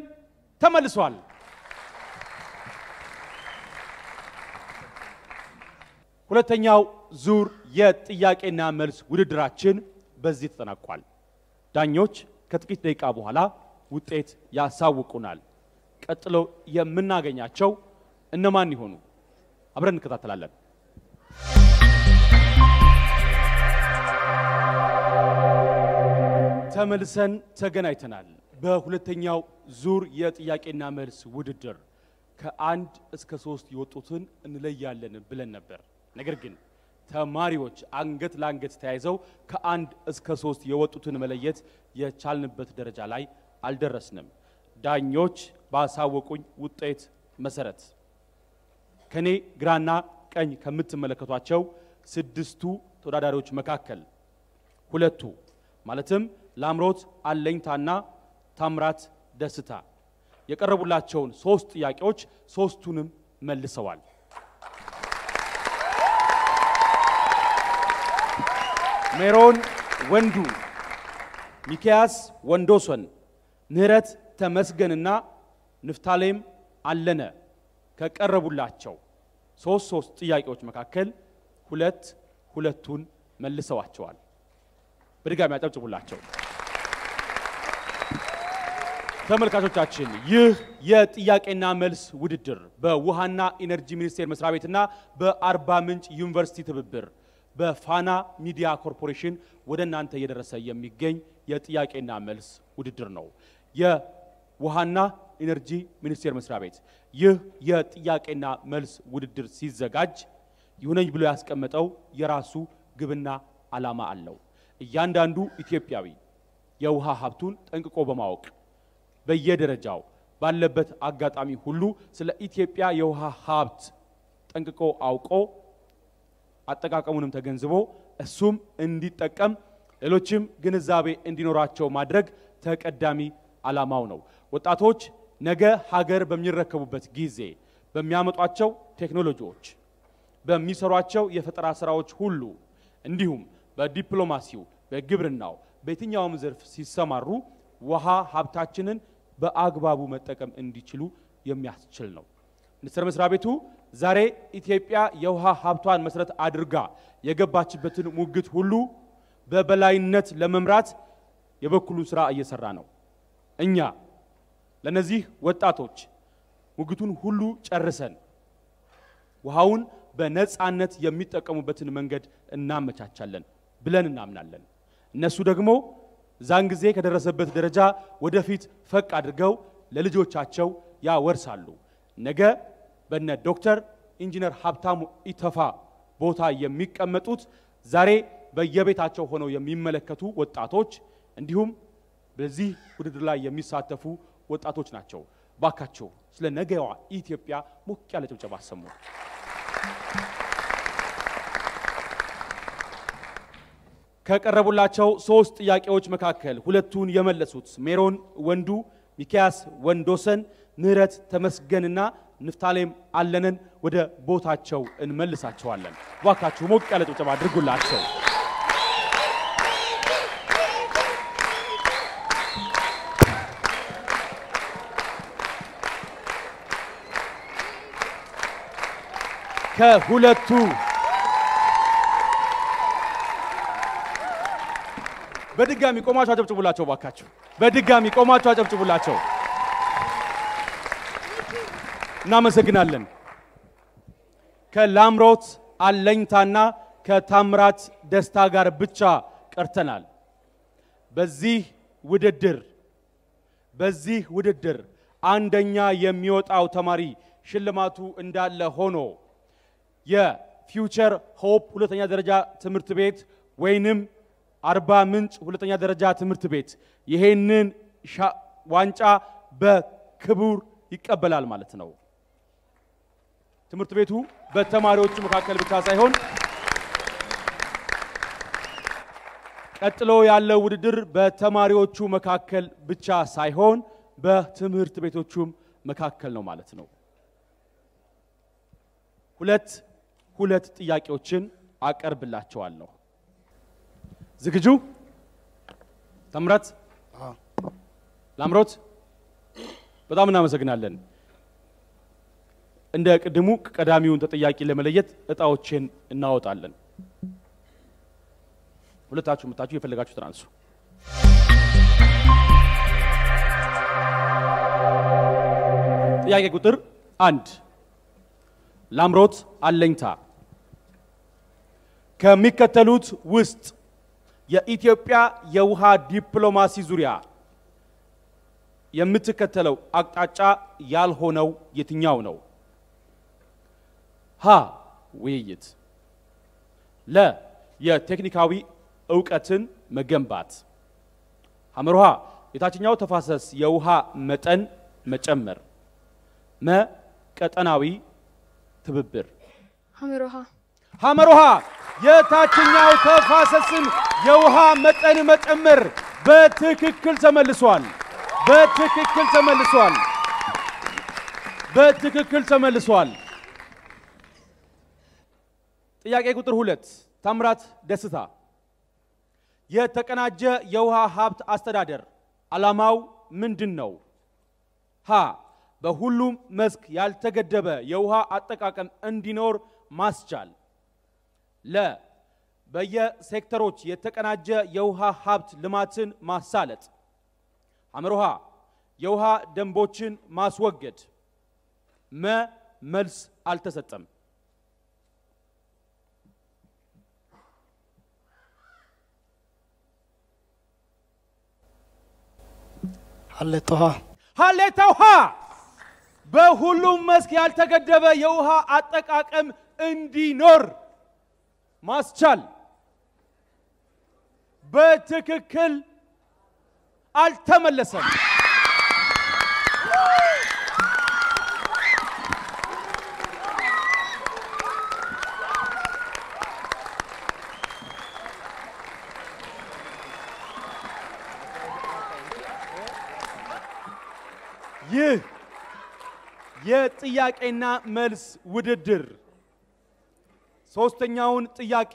ተመልሷል ሁለተኛው ዙር የጥያቄና መልስ ውድድራችን በዚህ ተጠናቋል ዳኞች ከጥቂት ደቂቃ በኋላ ውጤት ያሳውቁናል ቀጥሎ የምናገኛቸው እነማን ይሆኑ አብረን እንከታተላለን ተመልሰን ተገናኝተናል በሁለተኛው ዙር የጥያቄና መልስ ውድድር ከ1 እስከ 3 ይወጡትን እንለያለን ብለን ነበር ነገር ግን ተማሪዎች አንገት ለአንገት ተያይዘው ከ1 እስከ 3 የወጡትን መለየት የቻልንበት ደረጃ ላይ አልደረስንም። ዳኞች ባሳወቁኝ ውጤት መሰረት ከኔ ግራና ቀኝ ከምትመለከቷቸው 6ቱ ተወዳዳሪዎች መካከል 2ቱ ማለትም ላምሮት አለኝታና ታምራት ደስታ የቀረቡላቸውን 3 ጥያቄዎች 3ቱንም መልሰዋል። ሜሮን ወንዱ፣ ሚኪያስ ወንዶሰን፣ ምህረት ተመስገንና ንፍታሌም አለነ ከቀረቡላቸው 3 ጥያቄዎች መካከል 2ቱን መልሰዋቸዋል። በድጋሚ አጨብጭቡላቸው። ተመልካቾቻችን ይህ የጥያቄና መልስ ውድድር በውሃና ኢነርጂ ሚኒስቴር መስሪያ ቤትና በአርባ ምንጭ ዩኒቨርሲቲ ትብብር በፋና ሚዲያ ኮርፖሬሽን ወደ እናንተ እየደረሰ የሚገኝ የጥያቄና መልስ ውድድር ነው። የውሃና ኢነርጂ ሚኒስቴር መስሪያ ቤት ይህ የጥያቄና መልስ ውድድር ሲዘጋጅ ይሁነኝ ብሎ ያስቀመጠው የራሱ ግብና ዓላማ አለው። እያንዳንዱ ኢትዮጵያዊ የውሃ ሀብቱን ጠንቅቆ በማወቅ በየደረጃው ባለበት አጋጣሚ ሁሉ ስለ ኢትዮጵያ የውሃ ሀብት ጠንቅቆ አውቆ አጠቃቀሙንም ተገንዝቦ እሱም እንዲጠቀም ሌሎችም ግንዛቤ እንዲኖራቸው ማድረግ ተቀዳሚ ዓላማው ነው። ወጣቶች ነገ ሀገር በሚረከቡበት ጊዜ በሚያመጧቸው ቴክኖሎጂዎች በሚሰሯቸው የፈጠራ ስራዎች ሁሉ እንዲሁም በዲፕሎማሲው በግብርናው በየትኛውም ዘርፍ ሲሰማሩ ውሃ ሀብታችንን በአግባቡ መጠቀም እንዲችሉ የሚያስችል ነው። ሚኒስቴር መስሪያ ቤቱ ዛሬ ኢትዮጵያ የውሃ ሀብቷን መሰረት አድርጋ የገባችበትን ሙግት ሁሉ በበላይነት ለመምራት የበኩሉን ስራ እየሰራ ነው። እኛ ለነዚህ ወጣቶች ሙግቱን ሁሉ ጨርሰን ውሃውን በነፃነት የሚጠቀሙበትን መንገድ እናመቻቻለን ብለን እናምናለን። እነሱ ደግሞ ዛን ጊዜ ከደረሰበት ደረጃ ወደፊት ፈቅ አድርገው ለልጆቻቸው ያወርሳሉ። ነገ በነ ዶክተር ኢንጂነር ሀብታሙ ኢተፋ ቦታ የሚቀመጡት ዛሬ በየቤታቸው ሆነው የሚመለከቱ ወጣቶች እንዲሁም በዚህ ውድድር ላይ የሚሳተፉ ወጣቶች ናቸው። ባካቸው ስለ ነገዋ ኢትዮጵያ ሞቅ ያለ ጭብጨባ አሰሙ። ከቀረቡላቸው 3 ጥያቄዎች መካከል 2ቱን የመለሱት ሜሮን ወንዱ፣ ሚኪያስ ወንዶሰን፣ ምህረት ተመስገንና ንፍታሌም አለነን ወደ ቦታቸው እንመልሳቸዋለን። ባካችሁ ሞቅ ያለ ጭብጨባ አድርጉላቸው። ከሁለቱ በድጋሚ ቆማችሁ አጨብጭቡላቸው ባካችሁ። በድጋሚ ቆማችሁ አጨብጭቡላቸው። እናመሰግናለን። ከላምሮት አለኝታና ከታምራት ደስታ ጋር ብቻ ቀርተናል። በዚህ ውድድር አንደኛ የሚወጣው ተማሪ ሽልማቱ እንዳለ ሆኖ የፊውቸር ሆፕ ሁለተኛ ደረጃ ትምህርት ቤት ወይንም አርባ ምንጭ ሁለተኛ ደረጃ ትምህርት ቤት ይሄንን ዋንጫ በክብር ይቀበላል ማለት ነው። ትምህርት ቤቱ በተማሪዎቹ መካከል ብቻ ሳይሆን ቀጥሎ ያለው ውድድር በተማሪዎቹ መካከል ብቻ ሳይሆን በትምህርት ቤቶቹም መካከል ነው ማለት ነው። ሁለት ጥያቄዎችን አቀርብላችኋለሁ። ዝግጁ? ታምራት፣ ላምሮት በጣም እናመሰግናለን። እንደ ቅድሙ ቀዳሚውን ተጠያቂ ለመለየት እጣዎችን እናወጣለን። ሁለታችሁ መጣችሁ የፈለጋችሁት አንሱ። ጥያቄ ቁጥር 1 ላምሮት አለኝታ ከሚከተሉት ውስጥ የኢትዮጵያ የውሃ ዲፕሎማሲ ዙሪያ የምትከተለው አቅጣጫ ያልሆነው የትኛው ነው? ሀ ውይይት፣ ለ የቴክኒካዊ ዕውቀትን መገንባት ሐመርሃ የታችኛው ተፋሰስ የውሃ መጠን መጨመር መ ቀጠናዊ ትብብር ሐመርሃ የታችኛው ተፋሰስን የውሃ መጠን መጨመር በትክክል ተመልሷል ጥያቄ ቁጥር 2 ታምራት ደስታ የተቀናጀ የውሃ ሀብት አስተዳደር ዓላማው ምንድነው? ሀ በሁሉም መስክ ያልተገደበ የውሃ አጠቃቀም እንዲኖር ማስቻል ለ በየሴክተሮች የተቀናጀ የውሃ ሀብት ልማትን ማሳለጥ ሐመርሃ የውሃ ደንቦችን ማስወገድ መልስ አልተሰጠም ሀሌታውሃ በሁሉም መስክ ያልተገደበ የውሃ አጠቃቀም እንዲኖር ማስቻል በትክክል አልተመለሰም ይህ የጥያቄና መልስ ውድድር ሶስተኛውን ጥያቄ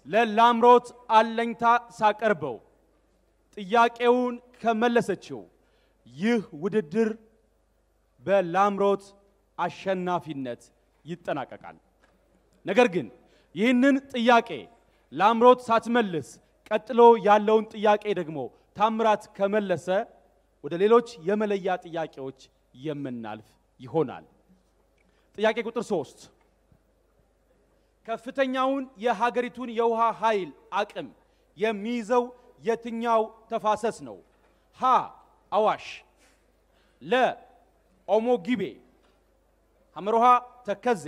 ለላምሮት አለኝታ ሳቀርበው ጥያቄውን ከመለሰችው ይህ ውድድር በላምሮት አሸናፊነት ይጠናቀቃል ነገር ግን ይህንን ጥያቄ ላምሮት ሳትመልስ ቀጥሎ ያለውን ጥያቄ ደግሞ ታምራት ከመለሰ ወደ ሌሎች የመለያ ጥያቄዎች የምናልፍ ይሆናል ጥያቄ ቁጥር 3 ከፍተኛውን የሀገሪቱን የውሃ ኃይል አቅም የሚይዘው የትኛው ተፋሰስ ነው ሀ አዋሽ ለ ኦሞ ጊቤ ሐመርሃ ተከዜ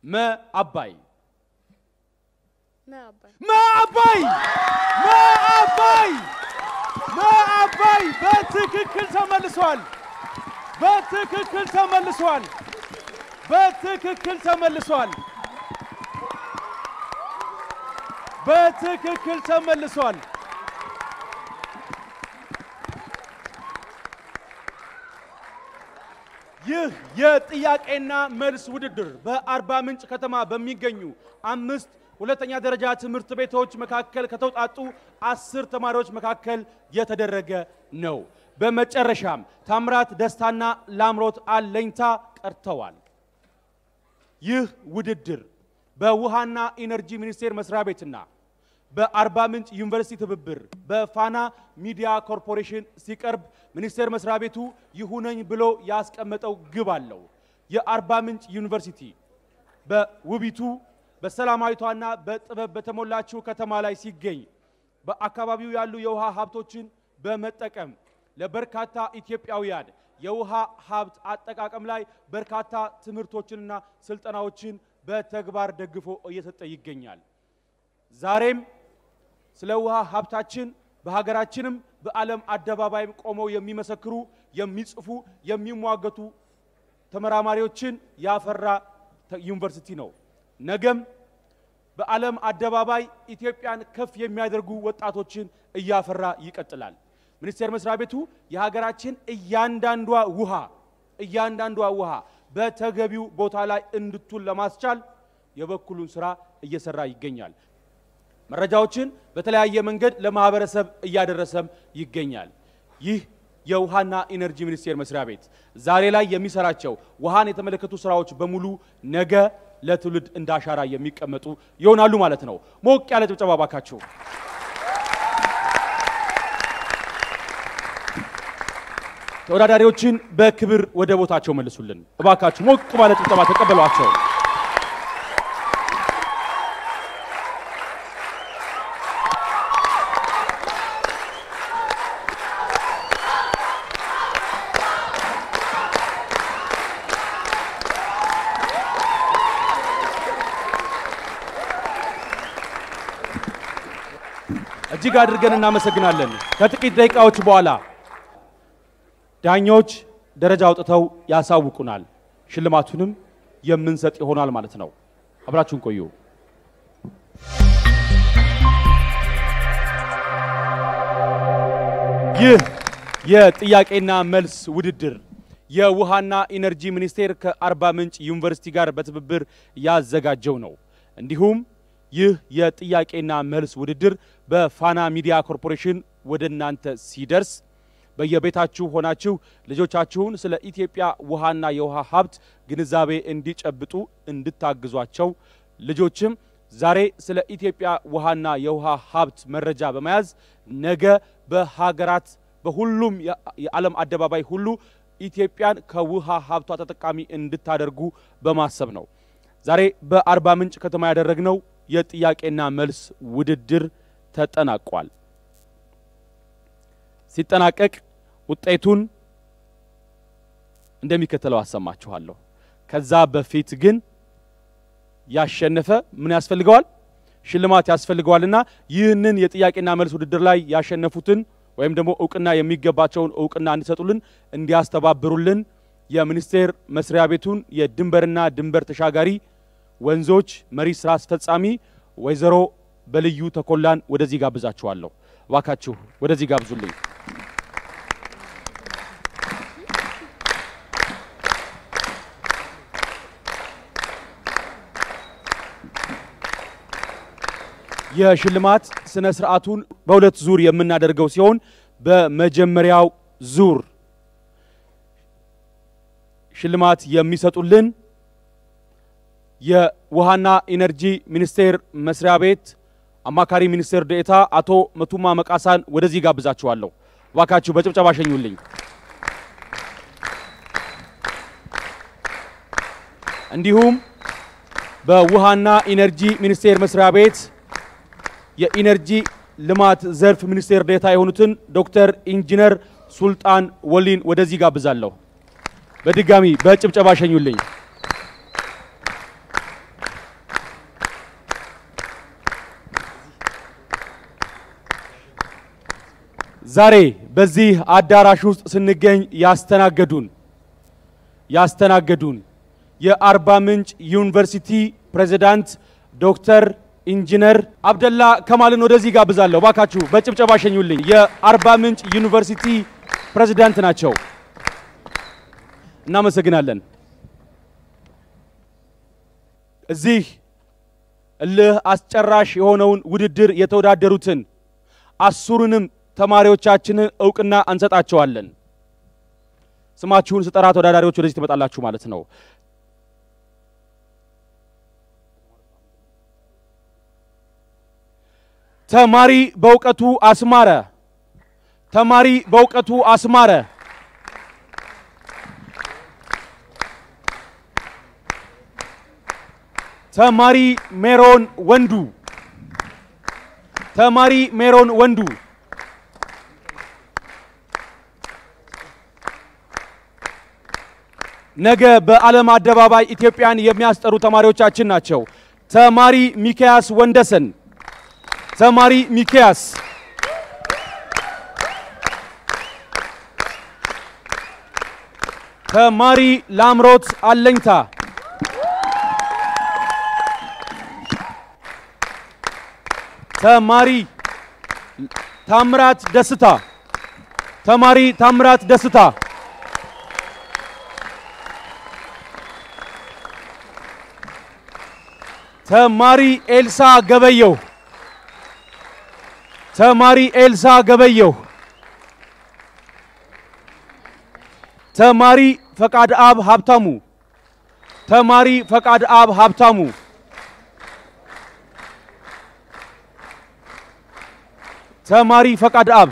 መ አባይ በትክክል ተመልሷል ይህ የጥያቄና መልስ ውድድር በአርባ ምንጭ ከተማ በሚገኙ 5 ሁለተኛ ደረጃ ትምህርት ቤቶች መካከል ከተውጣጡ 10 ተማሪዎች መካከል የተደረገ ነው በመጨረሻም ታምራት ደስታና ላምሮት አለኝታ ቀርተዋል ይህ ውድድር በውሃና ኢነርጂ ሚኒስቴር መስሪያ ቤትና በአርባ ምንጭ ዩኒቨርሲቲ ትብብር በፋና ሚዲያ ኮርፖሬሽን ሲቀርብ ሚኒስቴር መስሪያ ቤቱ ይሁነኝ ብሎ ያስቀመጠው ግብ አለው የአርባ ምንጭ ዩኒቨርሲቲ በውቢቱ በሰላማዊቷና በጥበብ በተሞላችው ከተማ ላይ ሲገኝ በአካባቢው ያሉ የውሃ ሀብቶችን በመጠቀም ለበርካታ ኢትዮጵያውያን የውሃ ሀብት አጠቃቀም ላይ በርካታ ትምህርቶችንና ስልጠናዎችን በተግባር ደግፎ እየሰጠ ይገኛል ዛሬም ስለ ውሃ ሀብታችን በሀገራችንም በዓለም አደባባይ ቆመው የሚመሰክሩ የሚጽፉ የሚሟገቱ ተመራማሪዎችን ያፈራ ዩኒቨርሲቲ ነው ነገም በዓለም አደባባይ ኢትዮጵያን ከፍ የሚያደርጉ ወጣቶችን እያፈራ ይቀጥላል ሚኒስቴር መስሪያ ቤቱ የሀገራችን እያንዳንዷ ውሃ በተገቢው ቦታ ላይ እንድትውል ለማስቻል የበኩሉን ስራ እየሰራ ይገኛል መረጃዎችን በተለያየ መንገድ ለማህበረሰብ እያደረሰም ይገኛል ይህ የውሃና ኢነርጂ ሚኒስቴር መስሪያ ቤት ዛሬ ላይ የሚሰራቸው ውሃን የተመለከቱ ስራዎች በሙሉ ነገ ለትውልድ እንዳሻራ የሚቀመጡ ይሆናሉ ማለት ነው ሞቅ ያለ ጭብጨባ ባካችሁ ተወዳዳሪዎችን በክብር ወደ ቦታቸው መልሱልን እባካችሁ ሞቅ ባለ ጭብጨባ ተቀበሏቸው እጅግ አድርገን እናመሰግናለን። ከጥቂት ደቂቃዎች በኋላ ዳኞች ደረጃ አውጥተው ያሳውቁናል። ሽልማቱንም የምንሰጥ ይሆናል ማለት ነው። አብራችሁን ቆዩ። ይህ የጥያቄና መልስ ውድድር የውሃና ኢነርጂ ሚኒስቴር ከአርባ ምንጭ ዩኒቨርሲቲ ጋር በትብብር ያዘጋጀው ነው። እንዲሁም ይህ የጥያቄና መልስ ውድድር በፋና ሚዲያ ኮርፖሬሽን ወደ እናንተ ሲደርስ በየቤታችሁ ሆናችሁ ልጆቻችሁን ስለ ኢትዮጵያ ውሃና የውሃ ሀብት ግንዛቤ እንዲጨብጡ እንድታግዟቸው ልጆችም ዛሬ ስለ ኢትዮጵያ ውሃና የውሃ ሀብት መረጃ በመያዝ ነገ በሀገራት በሁሉም የዓለም አደባባይ ሁሉ ኢትዮጵያን ከውሃ ሀብቷ ተጠቃሚ እንድታደርጉ በማሰብ ነው። ዛሬ በአርባ ምንጭ ከተማ ያደረግነው የጥያቄና መልስ ውድድር ተጠናቋል። ሲጠናቀቅ ውጤቱን እንደሚከተለው አሰማችኋለሁ። ከዛ በፊት ግን ያሸነፈ ምን ያስፈልገዋል? ሽልማት ያስፈልገዋልና ይህንን የጥያቄና መልስ ውድድር ላይ ያሸነፉትን ወይም ደግሞ ዕውቅና የሚገባቸውን ዕውቅና እንዲሰጡልን እንዲያስተባብሩልን የሚኒስቴር መስሪያ ቤቱን የድንበርና ድንበር ተሻጋሪ ወንዞች መሪ ስራ አስፈጻሚ ወይዘሮ በልዩ ተኮላን ወደዚህ ጋብዛችኋለሁ። ዋካችሁ ወደዚህ ጋብዙልኝ። የሽልማት ስነ ስርዓቱን በሁለት ዙር የምናደርገው ሲሆን በመጀመሪያው ዙር ሽልማት የሚሰጡልን የውሃና ኢነርጂ ሚኒስቴር መስሪያ ቤት አማካሪ ሚኒስቴር ዴኤታ አቶ መቱማ መቃሳን ወደዚህ ጋብዛችኋለሁ። ዋካችሁ በጭብጨባ ሸኙልኝ። እንዲሁም በውሃና ኢነርጂ ሚኒስቴር መስሪያ ቤት የኢነርጂ ልማት ዘርፍ ሚኒስቴር ዴኤታ የሆኑትን ዶክተር ኢንጂነር ሱልጣን ወሊን ወደዚህ ጋብዛለሁ። በድጋሚ በጭብጨባ ሸኙልኝ። ዛሬ በዚህ አዳራሽ ውስጥ ስንገኝ ያስተናገዱን የአርባ ምንጭ ዩኒቨርሲቲ ፕሬዝዳንት ዶክተር ኢንጂነር አብደላ ከማልን ወደዚህ ጋብዛለሁ። ባካችሁ በጭብጨባ ሸኙልኝ። የአርባ ምንጭ ዩኒቨርሲቲ ፕሬዝዳንት ናቸው። እናመሰግናለን። እዚህ እልህ አስጨራሽ የሆነውን ውድድር የተወዳደሩትን አስሩንም ተማሪዎቻችንን ዕውቅና እንሰጣቸዋለን። ስማችሁን ስጠራ ተወዳዳሪዎች ወደዚህ ትመጣላችሁ ማለት ነው። ተማሪ በእውቀቱ አስማረ፣ ተማሪ በእውቀቱ አስማረ፣ ተማሪ ሜሮን ወንዱ፣ ተማሪ ሜሮን ወንዱ፣ ነገ በዓለም አደባባይ ኢትዮጵያን የሚያስጠሩ ተማሪዎቻችን ናቸው። ተማሪ ሚካያስ ወንደሰን፣ ተማሪ ሚካያስ፣ ተማሪ ላምሮት አለኝታ፣ ተማሪ ታምራት ደስታ፣ ተማሪ ታምራት ደስታ፣ ተማሪ ኤልሳ ገበየው፣ ተማሪ ኤልሳ ገበየው፣ ተማሪ ፈቃድ አብ ሀብታሙ፣ ተማሪ ፈቃድ አብ ሀብታሙ፣ ተማሪ ፈቃድ አብ፣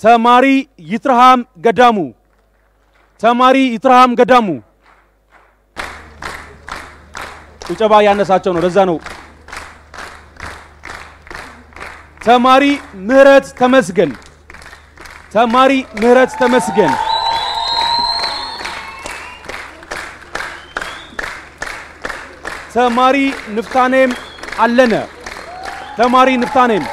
ተማሪ ይትርሃም ገዳሙ፣ ተማሪ ይትርሃም ገዳሙ። ጭብጨባ ያነሳቸው ነው፣ ለዛ ነው። ተማሪ ምህረት ተመስገን፣ ተማሪ ምህረት ተመስገን፣ ተማሪ ንፍታኔም አለነ፣ ተማሪ ንፍታኔም፣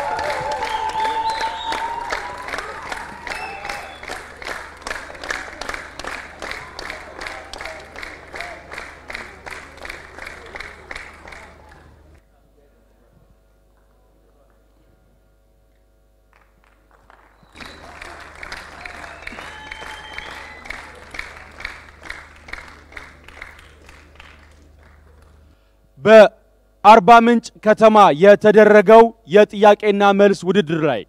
በአርባ ምንጭ ከተማ የተደረገው የጥያቄና መልስ ውድድር ላይ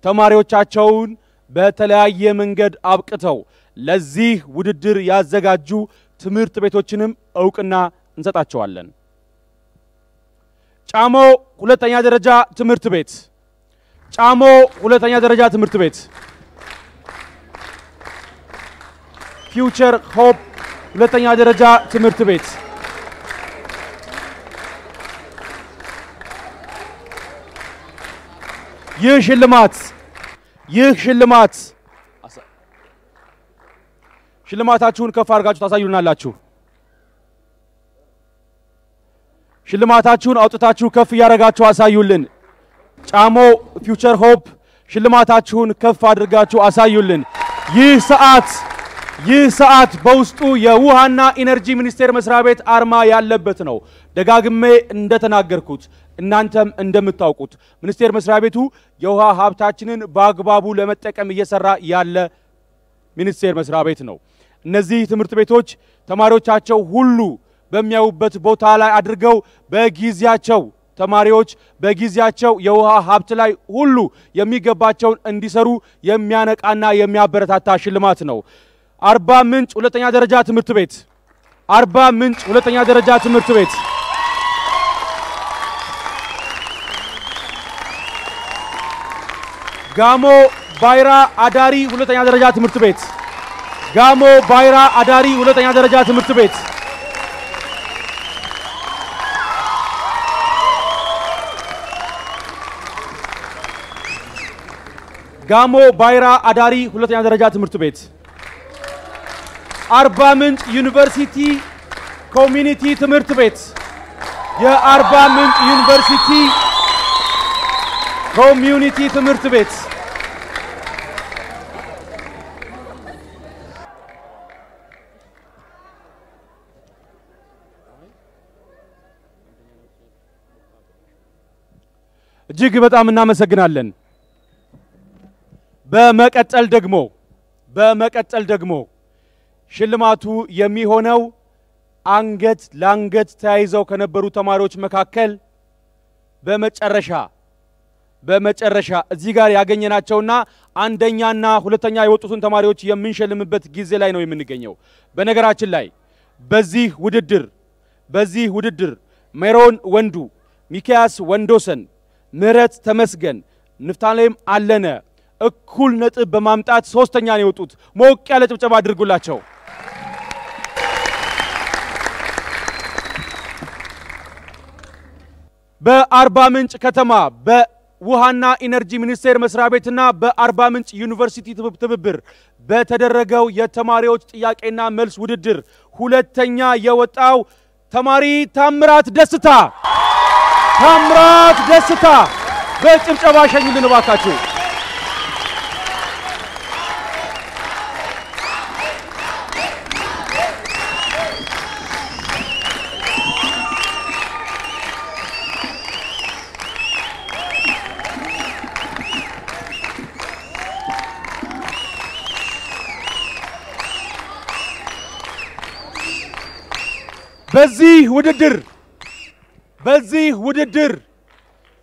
ተማሪዎቻቸውን በተለያየ መንገድ አብቅተው ለዚህ ውድድር ያዘጋጁ ትምህርት ቤቶችንም ዕውቅና እንሰጣቸዋለን። ጫሞ ሁለተኛ ደረጃ ትምህርት ቤት፣ ጫሞ ሁለተኛ ደረጃ ትምህርት ቤት፣ ፊውቸር ሆፕ ሁለተኛ ደረጃ ትምህርት ቤት፣ ይህ ሽልማት ሽልማታችሁን ከፍ አድርጋችሁ ታሳዩናላችሁ። ሽልማታችሁን አውጥታችሁ ከፍ ያረጋችሁ አሳዩልን። ጫሞ ፊውቸር ሆፕ ሽልማታችሁን ከፍ አድርጋችሁ አሳዩልን። ይህ ሰዓት በውስጡ የውሃና ኢነርጂ ሚኒስቴር መስሪያ ቤት አርማ ያለበት ነው። ደጋግሜ እንደተናገርኩት እናንተም እንደምታውቁት ሚኒስቴር መስሪያ ቤቱ የውሃ ሀብታችንን በአግባቡ ለመጠቀም እየሰራ ያለ ሚኒስቴር መስሪያ ቤት ነው። እነዚህ ትምህርት ቤቶች ተማሪዎቻቸው ሁሉ በሚያዩበት ቦታ ላይ አድርገው በጊዜያቸው ተማሪዎች በጊዜያቸው የውሃ ሀብት ላይ ሁሉ የሚገባቸውን እንዲሰሩ የሚያነቃና የሚያበረታታ ሽልማት ነው። አርባ ምንጭ ሁለተኛ ደረጃ ትምህርት ቤት፣ አርባ ምንጭ ሁለተኛ ደረጃ ትምህርት ቤት፣ ጋሞ ባይራ አዳሪ ሁለተኛ ደረጃ ትምህርት ቤት፣ ጋሞ ባይራ አዳሪ ሁለተኛ ደረጃ ትምህርት ቤት፣ ጋሞ ባይራ አዳሪ ሁለተኛ ደረጃ ትምህርት ቤት፣ አርባ ምንጭ ዩኒቨርሲቲ ኮሚኒቲ ትምህርት ቤት፣ የአርባ ምንጭ ዩኒቨርሲቲ ኮሚኒቲ ትምህርት ቤት፣ እጅግ በጣም እናመሰግናለን። በመቀጠል ደግሞ ሽልማቱ የሚሆነው አንገት ለአንገት ተያይዘው ከነበሩ ተማሪዎች መካከል በመጨረሻ እዚህ ጋር ያገኘናቸውና አንደኛና ሁለተኛ የወጡትን ተማሪዎች የምንሸልምበት ጊዜ ላይ ነው የምንገኘው። በነገራችን ላይ በዚህ ውድድር ሜሮን ወንዱ፣ ሚካያስ ወንዶሰን፣ ምህረት ተመስገን፣ ንፍታሌም አለነ እኩል ነጥብ በማምጣት ሶስተኛ ነው የወጡት። ሞቅ ያለ ጭብጨባ አድርጉላቸው። በአርባ ምንጭ ከተማ በውሃና ኢነርጂ ሚኒስቴር መስሪያ ቤትና በአርባ ምንጭ ዩኒቨርሲቲ ትብብር በተደረገው የተማሪዎች ጥያቄና መልስ ውድድር ሁለተኛ የወጣው ተማሪ ታምራት ደስታ በጭብጨባ ሸኙልን እባካችሁ። በዚህ ውድድር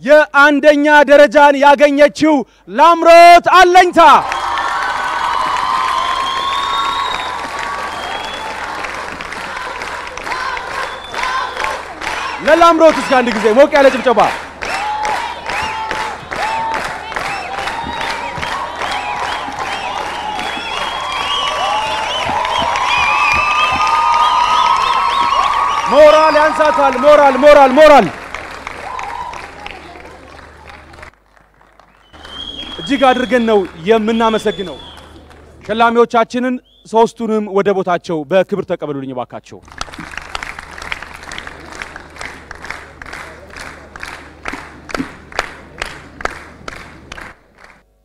የአንደኛ ደረጃን ያገኘችው ላምሮት አለኝታ ለላምሮት እስከ አንድ ጊዜ ሞቅ ያለ ጭብጨባ። ሞራል ያንሳታል። ሞራል እጅግ አድርገን ነው የምናመሰግነው። ሸላሚዎቻችንን ሶስቱንም ወደ ቦታቸው በክብር ተቀበሉልኝ ባካቸው።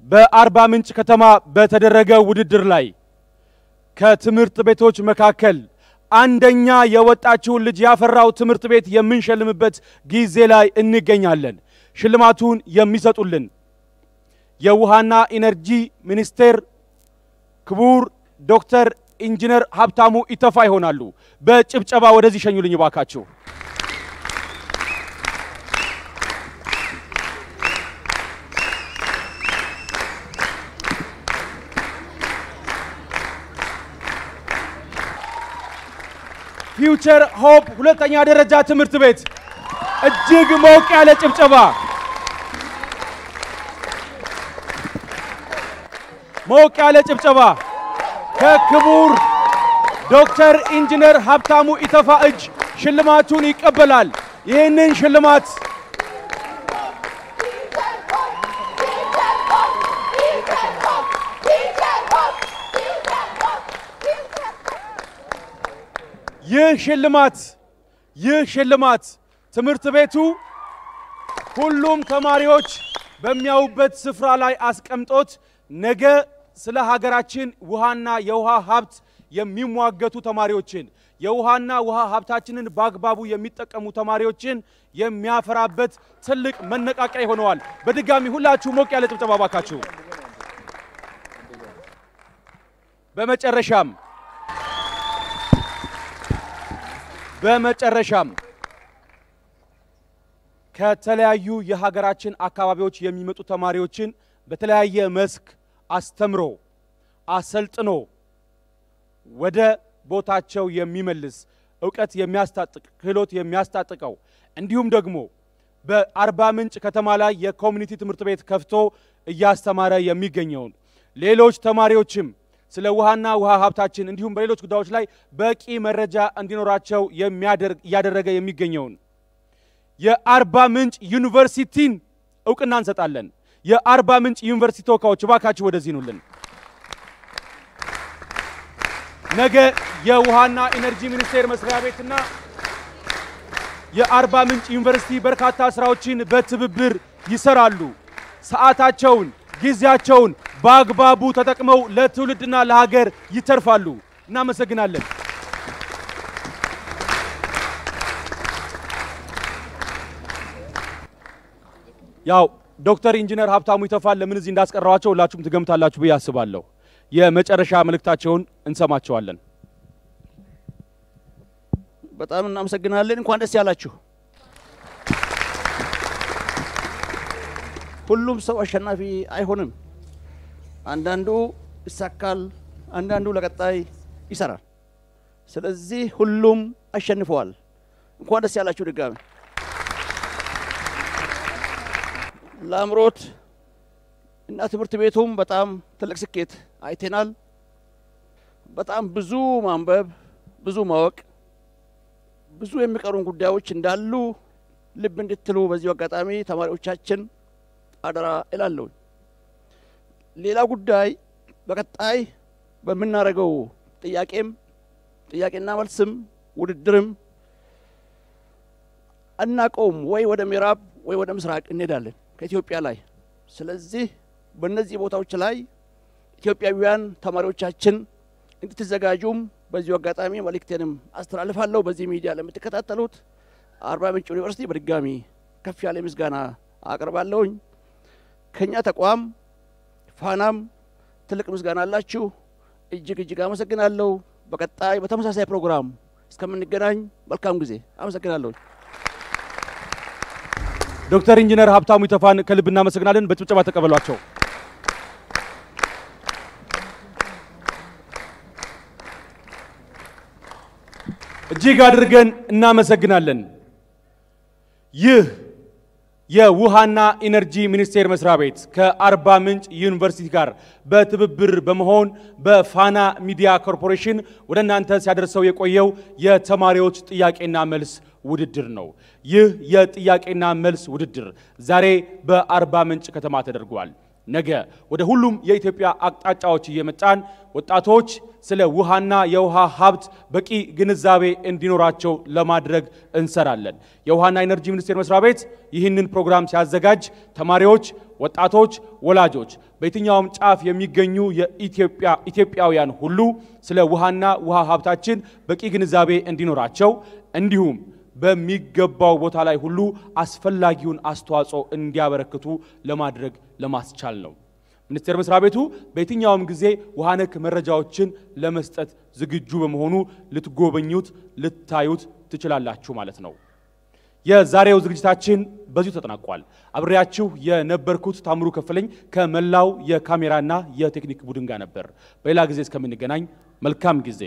በአርባ ምንጭ ከተማ በተደረገው ውድድር ላይ ከትምህርት ቤቶች መካከል አንደኛ የወጣችውን ልጅ ያፈራው ትምህርት ቤት የምንሸልምበት ጊዜ ላይ እንገኛለን። ሽልማቱን የሚሰጡልን የውሃና ኢነርጂ ሚኒስቴር ክቡር ዶክተር ኢንጂነር ሀብታሙ ኢተፋ ይሆናሉ። በጭብጨባ ወደዚህ ሸኙልኝ ባካችሁ። ፊውቸር ሆፕ ሁለተኛ ደረጃ ትምህርት ቤት እጅግ ሞቅ ያለ ጭብጨባ ከክቡር ዶክተር ኢንጂነር ሀብታሙ ኢተፋ እጅ ሽልማቱን ይቀበላል። ይህንን ሽልማት ይህ ሽልማት ትምህርት ቤቱ ሁሉም ተማሪዎች በሚያዩበት ስፍራ ላይ አስቀምጦት ነገ ስለ ሀገራችን ውሃና የውሃ ሀብት የሚሟገቱ ተማሪዎችን የውሃና ውሃ ሀብታችንን በአግባቡ የሚጠቀሙ ተማሪዎችን የሚያፈራበት ትልቅ መነቃቂያ ይሆነዋል። በድጋሚ ሁላችሁ ሞቅ ያለ ጭብጨባ ባካችሁ። በመጨረሻም ከተለያዩ የሀገራችን አካባቢዎች የሚመጡ ተማሪዎችን በተለያየ መስክ አስተምሮ አሰልጥኖ ወደ ቦታቸው የሚመልስ ዕውቀት የሚያስታጥቅ ክህሎት የሚያስታጥቀው እንዲሁም ደግሞ በአርባ ምንጭ ከተማ ላይ የኮሚኒቲ ትምህርት ቤት ከፍቶ እያስተማረ የሚገኘውን ሌሎች ተማሪዎችም ስለ ውሃና ውሃ ሀብታችን እንዲሁም በሌሎች ጉዳዮች ላይ በቂ መረጃ እንዲኖራቸው ያደረገ የሚገኘውን የአርባ ምንጭ ዩኒቨርሲቲን ዕውቅና እንሰጣለን። የአርባ ምንጭ ዩኒቨርሲቲ ተወካዮች ባካችሁ ወደዚህ ኑልን። ነገ የውሃና ኢነርጂ ሚኒስቴር መስሪያ ቤትና የአርባ ምንጭ ዩኒቨርሲቲ በርካታ ስራዎችን በትብብር ይሰራሉ። ሰዓታቸውን ጊዜያቸውን በአግባቡ ተጠቅመው ለትውልድና ለሀገር ይተርፋሉ። እናመሰግናለን። ያው ዶክተር ኢንጂነር ሀብታሙ ኢተፋ ለምን እዚህ እንዳስቀራዋቸው ሁላችሁም ትገምታላችሁ ብዬ አስባለሁ። የመጨረሻ መልእክታቸውን እንሰማቸዋለን። በጣም እናመሰግናለን። እንኳን ደስ ያላችሁ። ሁሉም ሰው አሸናፊ አይሆንም። አንዳንዱ ይሳካል፣ አንዳንዱ ለቀጣይ ይሰራል። ስለዚህ ሁሉም አሸንፈዋል። እንኳን ደስ ያላችሁ ድጋሚ። ላምሮት እና ትምህርት ቤቱም በጣም ትልቅ ስኬት አይተናል። በጣም ብዙ ማንበብ፣ ብዙ ማወቅ፣ ብዙ የሚቀሩን ጉዳዮች እንዳሉ ልብ እንድትሉ በዚህ አጋጣሚ ተማሪዎቻችን አደራ እላለሁ። ሌላ ጉዳይ በቀጣይ በመናረገው ጥያቄና መልስም ውድድርም አናቆም ወይ ወደ ምዕራብ ወይ ወደ ምስራቅ እንሄዳለን ከኢትዮጵያ ላይ። ስለዚህ በእነዚህ ቦታዎች ላይ ኢትዮጵያውያን ተማሪዎቻችን እንድትዘጋጁም በዚህ አጋጣሚ መልእክቴንም አስተላልፋለሁ። በዚህ ሚዲያ ለምትከታተሉት አርባ ምንጭ ዩኒቨርሲቲ በድጋሚ ከፍ ያለ ምስጋና አቀርባለሁኝ። ከኛ ተቋም ፋናም ትልቅ ምስጋና አላችሁ። እጅግ አመሰግናለሁ። በቀጣይ በተመሳሳይ ፕሮግራም እስከምንገናኝ መልካም ጊዜ። አመሰግናለሁ። ዶክተር ኢንጂነር ሀብታሙ ኢተፋን ከልብ እናመሰግናለን። በጭብጨባ ተቀበሏቸው። እጅግ አድርገን እናመሰግናለን። ይህ የውሃና ኢነርጂ ሚኒስቴር መስሪያ ቤት ከአርባ ምንጭ ዩኒቨርሲቲ ጋር በትብብር በመሆን በፋና ሚዲያ ኮርፖሬሽን ወደ እናንተ ሲያደርሰው የቆየው የተማሪዎች ጥያቄና መልስ ውድድር ነው። ይህ የጥያቄና መልስ ውድድር ዛሬ በአርባ ምንጭ ከተማ ተደርጓል። ነገ ወደ ሁሉም የኢትዮጵያ አቅጣጫዎች እየመጣን ወጣቶች ስለ ውሃና የውሃ ሀብት በቂ ግንዛቤ እንዲኖራቸው ለማድረግ እንሰራለን። የውሃና ኢነርጂ ሚኒስቴር መስሪያ ቤት ይህንን ፕሮግራም ሲያዘጋጅ ተማሪዎች፣ ወጣቶች፣ ወላጆች በየትኛውም ጫፍ የሚገኙ ኢትዮጵያውያን ሁሉ ስለ ውሃና ውሃ ሀብታችን በቂ ግንዛቤ እንዲኖራቸው እንዲሁም በሚገባው ቦታ ላይ ሁሉ አስፈላጊውን አስተዋጽኦ እንዲያበረክቱ ለማድረግ ለማስቻል ነው። ሚኒስቴር መስሪያ ቤቱ በየትኛውም ጊዜ ውሃ ነክ መረጃዎችን ለመስጠት ዝግጁ በመሆኑ ልትጎበኙት ልታዩት ትችላላችሁ ማለት ነው። የዛሬው ዝግጅታችን በዚሁ ተጠናቋል። አብሬያችሁ የነበርኩት ታምሩ ከፍለኝ ከመላው የካሜራና የቴክኒክ ቡድን ጋር ነበር። በሌላ ጊዜ እስከምንገናኝ መልካም ጊዜ